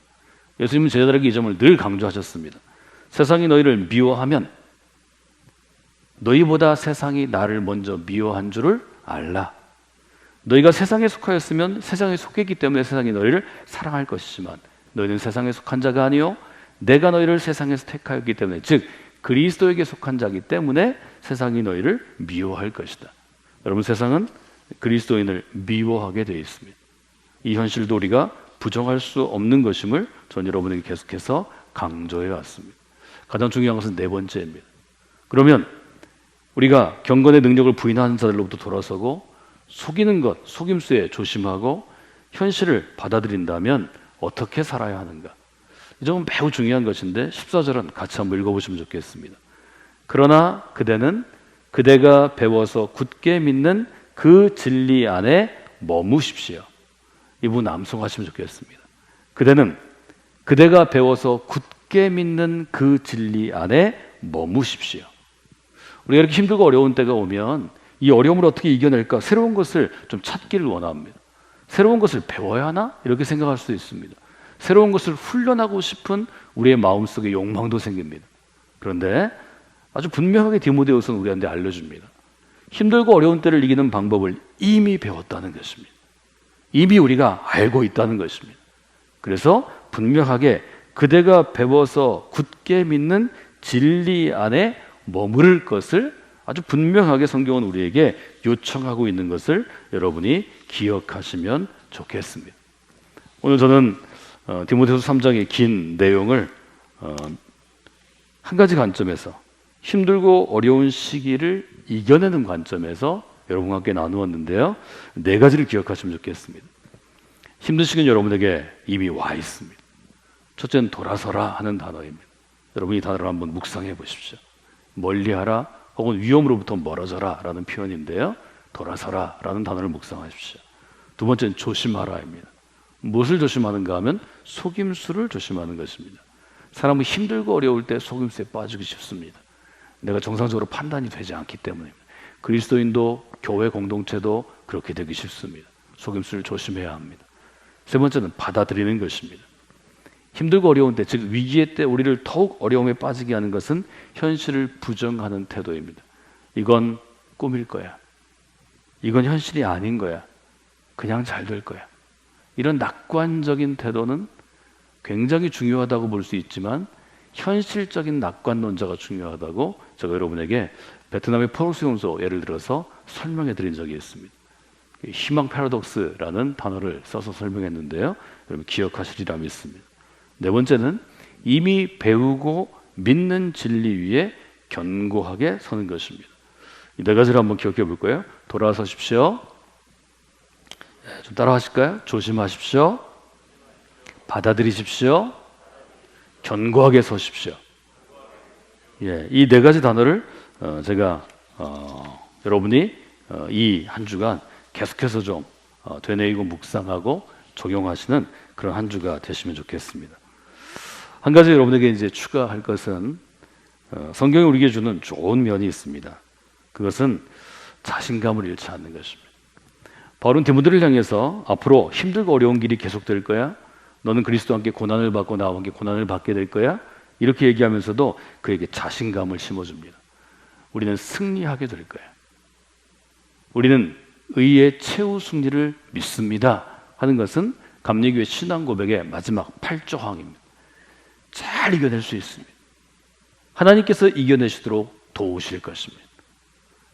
예수님은 제자들에게 이 점을 늘 강조하셨습니다. 세상이 너희를 미워하면 너희보다 세상이 나를 먼저 미워한 줄을 알라. 너희가 세상에 속하였으면 세상에 속했기 때문에 세상이 너희를 사랑할 것이지만 너희는 세상에 속한 자가 아니요 내가 너희를 세상에서 택하였기 때문에 즉 그리스도에게 속한 자이기 때문에 세상이 너희를 미워할 것이다. 여러분, 세상은 그리스도인을 미워하게 되어 있습니다. 이 현실도 우리가 부정할 수 없는 것임을 전 여러분에게 계속해서 강조해 왔습니다. 가장 중요한 것은 네 번째입니다. 그러면 우리가 경건의 능력을 부인하는 자들로부터 돌아서고 속이는 것, 속임수에 조심하고 현실을 받아들인다면 어떻게 살아야 하는가? 이 점은 매우 중요한 것인데 14절은 같이 한번 읽어보시면 좋겠습니다. 그러나 그대는 그대가 배워서 굳게 믿는 그 진리 안에 머무십시오. 이 부분 암송하시면 좋겠습니다. 그대는 그대가 배워서 굳게 믿는 그 진리 안에 머무십시오. 우리가 이렇게 힘들고 어려운 때가 오면 이 어려움을 어떻게 이겨낼까? 새로운 것을 좀 찾기를 원합니다. 새로운 것을 배워야 하나? 이렇게 생각할 수 있습니다. 새로운 것을 훈련하고 싶은 우리의 마음속에 욕망도 생깁니다. 그런데 아주 분명하게 디모데후서는 우리한테 알려줍니다. 힘들고 어려운 때를 이기는 방법을 이미 배웠다는 것입니다. 이미 우리가 알고 있다는 것입니다. 그래서 분명하게 그대가 배워서 굳게 믿는 진리 안에 머무를 것을 아주 분명하게 성경은 우리에게 요청하고 있는 것을 여러분이 기억하시면 좋겠습니다. 오늘 저는 디모데후서 3장의 긴 내용을 한 가지 관점에서 힘들고 어려운 시기를 이겨내는 관점에서 여러분과 함께 나누었는데요. 네 가지를 기억하시면 좋겠습니다. 힘든 시기는 여러분에게 이미 와 있습니다. 첫째는 돌아서라 하는 단어입니다. 여러분 이 단어를 한번 묵상해 보십시오. 멀리하라 혹은 위험으로부터 멀어져라 라는 표현인데요. 돌아서라 라는 단어를 묵상하십시오. 두 번째는 조심하라입니다. 무엇을 조심하는가 하면 속임수를 조심하는 것입니다. 사람은 힘들고 어려울 때 속임수에 빠지기 쉽습니다. 내가 정상적으로 판단이 되지 않기 때문입니다. 그리스도인도 교회 공동체도 그렇게 되기 쉽습니다. 속임수를 조심해야 합니다. 세 번째는 받아들이는 것입니다. 힘들고 어려운 때, 즉 위기의 때 우리를 더욱 어려움에 빠지게 하는 것은 현실을 부정하는 태도입니다. 이건 꿈일 거야. 이건 현실이 아닌 거야. 그냥 잘 될 거야. 이런 낙관적인 태도는 굉장히 중요하다고 볼 수 있지만 현실적인 낙관론자가 중요하다고 제가 여러분에게 베트남의 포로수용소 예를 들어서 설명해 드린 적이 있습니다. 희망 패러독스라는 단어를 써서 설명했는데요. 여러분 기억하시리라 믿습니다. 네 번째는 이미 배우고 믿는 진리 위에 견고하게 서는 것입니다. 이 네 가지를 한번 기억해 볼 거예요. 돌아서십시오. 좀 따라하실까요? 조심하십시오. 받아들이십시오. 견고하게 서십시오. 이 네 가지 단어를 제가 여러분이 이 한 주간 계속해서 좀 되뇌이고 묵상하고 적용하시는 그런 한 주가 되시면 좋겠습니다. 한 가지 여러분에게 이제 추가할 것은 성경이 우리에게 주는 좋은 면이 있습니다. 그것은 자신감을 잃지 않는 것입니다. 바울은 디모데를 향해서 앞으로 힘들고 어려운 길이 계속될 거야. 너는 그리스도와 함께 고난을 받고 나와 함께 고난을 받게 될 거야. 이렇게 얘기하면서도 그에게 자신감을 심어줍니다. 우리는 승리하게 될 거야. 우리는 의의 최후 승리를 믿습니다 하는 것은 감리교회 신앙 고백의 마지막 8조항입니다. 잘 이겨낼 수 있습니다. 하나님께서 이겨내시도록 도우실 것입니다.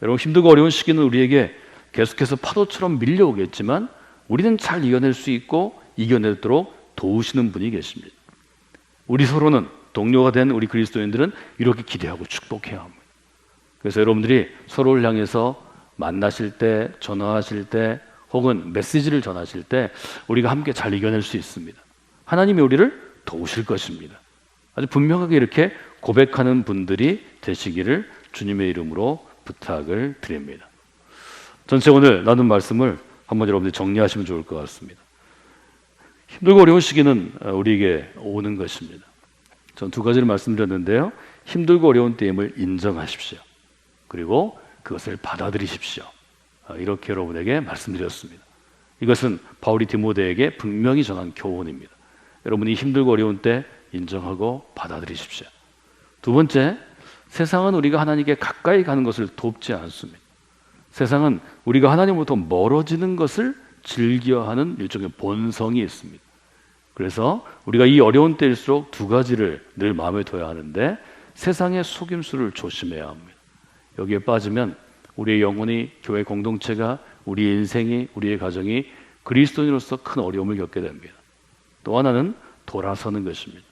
여러분, 힘들고 어려운 시기는 우리에게 계속해서 파도처럼 밀려오겠지만 우리는 잘 이겨낼 수 있고 이겨내도록 도우시는 분이 계십니다. 우리 서로는 동료가 된 우리 그리스도인들은 이렇게 기대하고 축복해야 합니다. 그래서 여러분들이 서로를 향해서 만나실 때, 전화하실 때, 혹은 메시지를 전하실 때 우리가 함께 잘 이겨낼 수 있습니다. 하나님이 우리를 도우실 것입니다. 아주 분명하게 이렇게 고백하는 분들이 되시기를 주님의 이름으로 부탁을 드립니다. 전체 오늘 나눈 말씀을 한번 여러분들이 정리하시면 좋을 것 같습니다. 힘들고 어려운 시기는 우리에게 오는 것입니다. 전 두 가지를 말씀드렸는데요. 힘들고 어려운 때임을 인정하십시오. 그리고 그것을 받아들이십시오. 이렇게 여러분에게 말씀드렸습니다. 이것은 바울이 디모데에게 분명히 전한 교훈입니다. 여러분이 힘들고 어려운 때 인정하고 받아들이십시오. 두 번째, 세상은 우리가 하나님께 가까이 가는 것을 돕지 않습니다. 세상은 우리가 하나님으로부터 멀어지는 것을 즐겨하는 일종의 본성이 있습니다. 그래서 우리가 이 어려운 때일수록 두 가지를 늘 마음에 둬야 하는데, 세상의 속임수를 조심해야 합니다. 여기에 빠지면 우리의 영혼이, 교회 공동체가, 우리의 인생이, 우리의 가정이 그리스도인으로서 큰 어려움을 겪게 됩니다. 또 하나는 돌아서는 것입니다.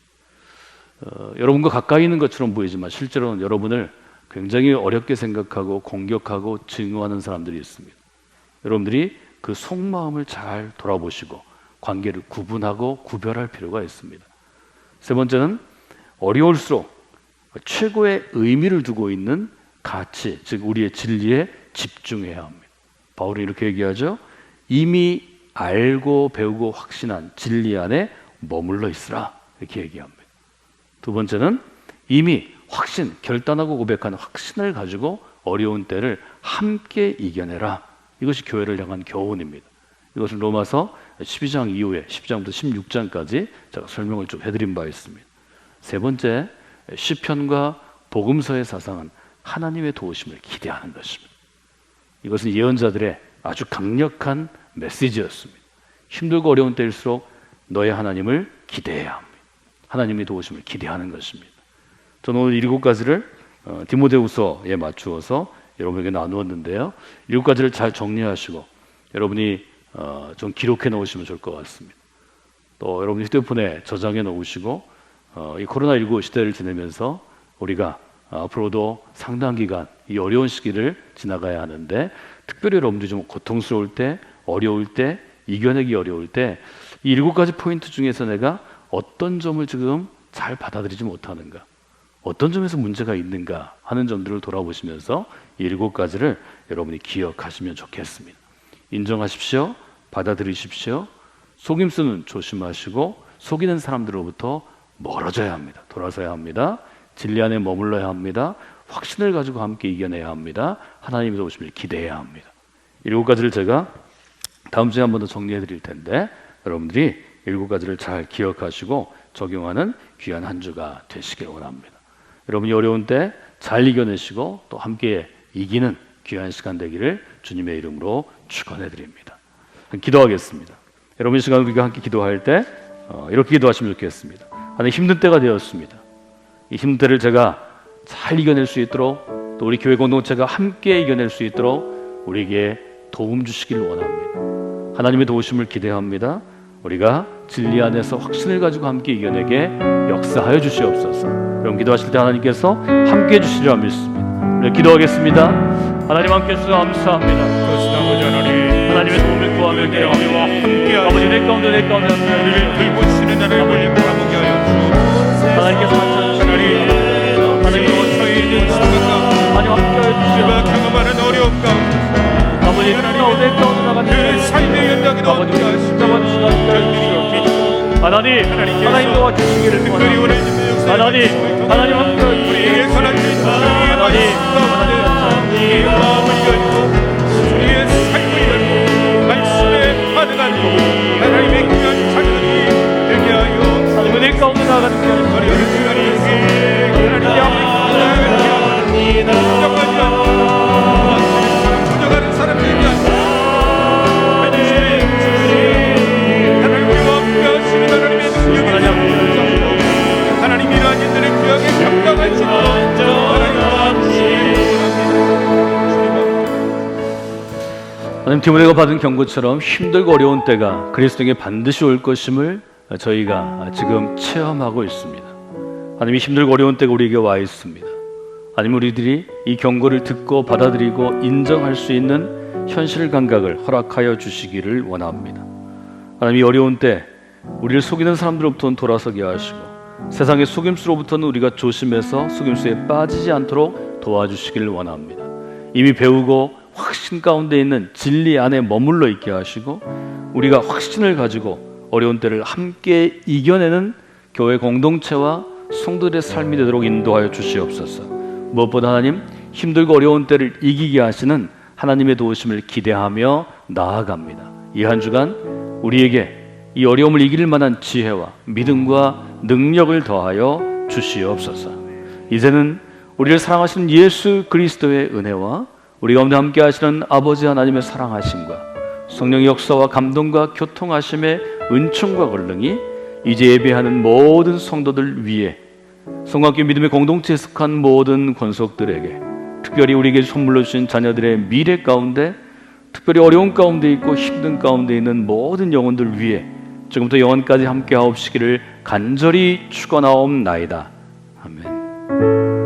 여러분과 가까이 있는 것처럼 보이지만 실제로는 여러분을 굉장히 어렵게 생각하고 공격하고 증오하는 사람들이 있습니다. 여러분들이 그 속마음을 잘 돌아보시고 관계를 구분하고 구별할 필요가 있습니다. 세 번째는 어려울수록 최고의 의미를 두고 있는 가치, 즉 우리의 진리에 집중해야 합니다. 바울이 이렇게 얘기하죠. 이미 알고 배우고 확신한 진리 안에 머물러 있으라, 이렇게 얘기합니다. 두 번째는 이미 확신, 결단하고 고백한 확신을 가지고 어려운 때를 함께 이겨내라. 이것이 교회를 향한 교훈입니다. 이것은 로마서 12장 이후에 10장부터 16장까지 제가 설명을 쭉 해드린 바 있습니다. 세 번째, 시편과 복음서의 사상은 하나님의 도우심을 기대하는 것입니다. 이것은 예언자들의 아주 강력한 메시지였습니다. 힘들고 어려운 때일수록 너의 하나님을 기대해야 합니다. 하나님의 도우심을 기대하는 것입니다. 저는 오늘 7가지를 디모데후서에 맞추어서 여러분에게 나누었는데요. 7가지를 잘 정리하시고 여러분이 좀 기록해 놓으시면 좋을 것 같습니다. 또 여러분 휴대폰에 저장해 놓으시고 이 코로나19 시대를 지내면서 우리가 앞으로도 상당 기간 이 어려운 시기를 지나가야 하는데, 특별히 여러분들이 좀 고통스러울 때, 어려울 때, 이겨내기 어려울 때 이 7가지 포인트 중에서 내가 어떤 점을 지금 잘 받아들이지 못하는가, 어떤 점에서 문제가 있는가 하는 점들을 돌아보시면서 이 7가지를 여러분이 기억하시면 좋겠습니다. 인정하십시오. 받아들이십시오. 속임수는 조심하시고 속이는 사람들로부터 멀어져야 합니다. 돌아서야 합니다. 진리 안에 머물러야 합니다. 확신을 가지고 함께 이겨내야 합니다. 하나님의 도우심을 기대해야 합니다. 7가지를 제가 다음 주에 한 번 더 정리해 드릴 텐데 여러분들이 7가지를 잘 기억하시고 적용하는 귀한 한 주가 되시길 원합니다. 여러분이 어려운 때 잘 이겨내시고 또 함께 이기는 귀한 시간 되기를 주님의 이름으로 축원해 드립니다. 기도하겠습니다. 여러분, 이 시간 우리가 함께 기도할 때 이렇게 기도하시면 좋겠습니다. 하나님, 힘든 때가 되었습니다. 이 힘든 때를 제가 잘 이겨낼 수 있도록, 또 우리 교회 공동체가 함께 이겨낼 수 있도록 우리에게 도움 주시기를 원합니다. 하나님의 도우심을 기대합니다. 우리가 진리 안에서 확신을 가지고 함께 이겨내게 역사하여 주시옵소서. 여러분, 기도하실 때 하나님께서 함께 해주시리라 믿습니다. 우리 기도하겠습니다. 하나님, 함께 해주셔서 감사합니다. 하나님의 도움을 구하며 기도합니다. 아버지, 내 가운데 우리를 들고 치는 나를 걸리고 아무게 하여 주옵소서. 하나님께서 하나님, 하나님으로 저희 있는 순간 하나님 함께 하여 주시옵소서. 경험하는 어려움 가운데 아버지, 내 가운데 나가는 아버지와 십자가 주시옵소서. 하나님 도와주시기를 원합니다. 하나님 함께 우리에게 선한 하나님 우리의 삶을 열고 말씀에 반응하는 하나님의 귀한 자녀들이 되게 하여 하나님 은혜 가운데 나아가는 귀한 조정하는 사람들이 하나님 이러한 일들의 구역에 감당하시고 하나님, 디모데가 받은 경고처럼 힘들고 어려운 때가 그리스도에게 반드시 올 것임을 저희가 지금 체험하고 있습니다. 하나님, 이 힘들고 어려운 때가 우리에게 와 있습니다. 하나님, 우리들이 이 경고를 듣고 받아들이고 인정할 수 있는 현실 감각을 허락하여 주시기를 원합니다. 하나님, 이 어려운 때 우리를 속이는 사람들로부터는 돌아서게 하시고 세상의 속임수로부터는 우리가 조심해서 속임수에 빠지지 않도록 도와주시기를 원합니다. 이미 배우고 확신 가운데 있는 진리 안에 머물러 있게 하시고 우리가 확신을 가지고 어려운 때를 함께 이겨내는 교회 공동체와 성도들의 삶이 되도록 인도하여 주시옵소서. 무엇보다 하나님, 힘들고 어려운 때를 이기게 하시는 하나님의 도우심을 기대하며 나아갑니다. 이 한 주간 우리에게 이 어려움을 이길 만한 지혜와 믿음과 능력을 더하여 주시옵소서. 이제는 우리를 사랑하시는 예수 그리스도의 은혜와 우리 가운데 함께 하시는 아버지 하나님의 사랑하심과 성령의 역사와 감동과 교통하심의 은총과 권능이 이제 예배하는 모든 성도들 위에, 성곽교 믿음의 공동체에 속한 모든 권속들에게, 특별히 우리에게 선물로 주신 자녀들의 미래 가운데, 특별히 어려운 가운데 있고 힘든 가운데 있는 모든 영혼들 위에 지금부터 영원까지 함께 하옵시기를 간절히 축원하옵나이다. 아멘.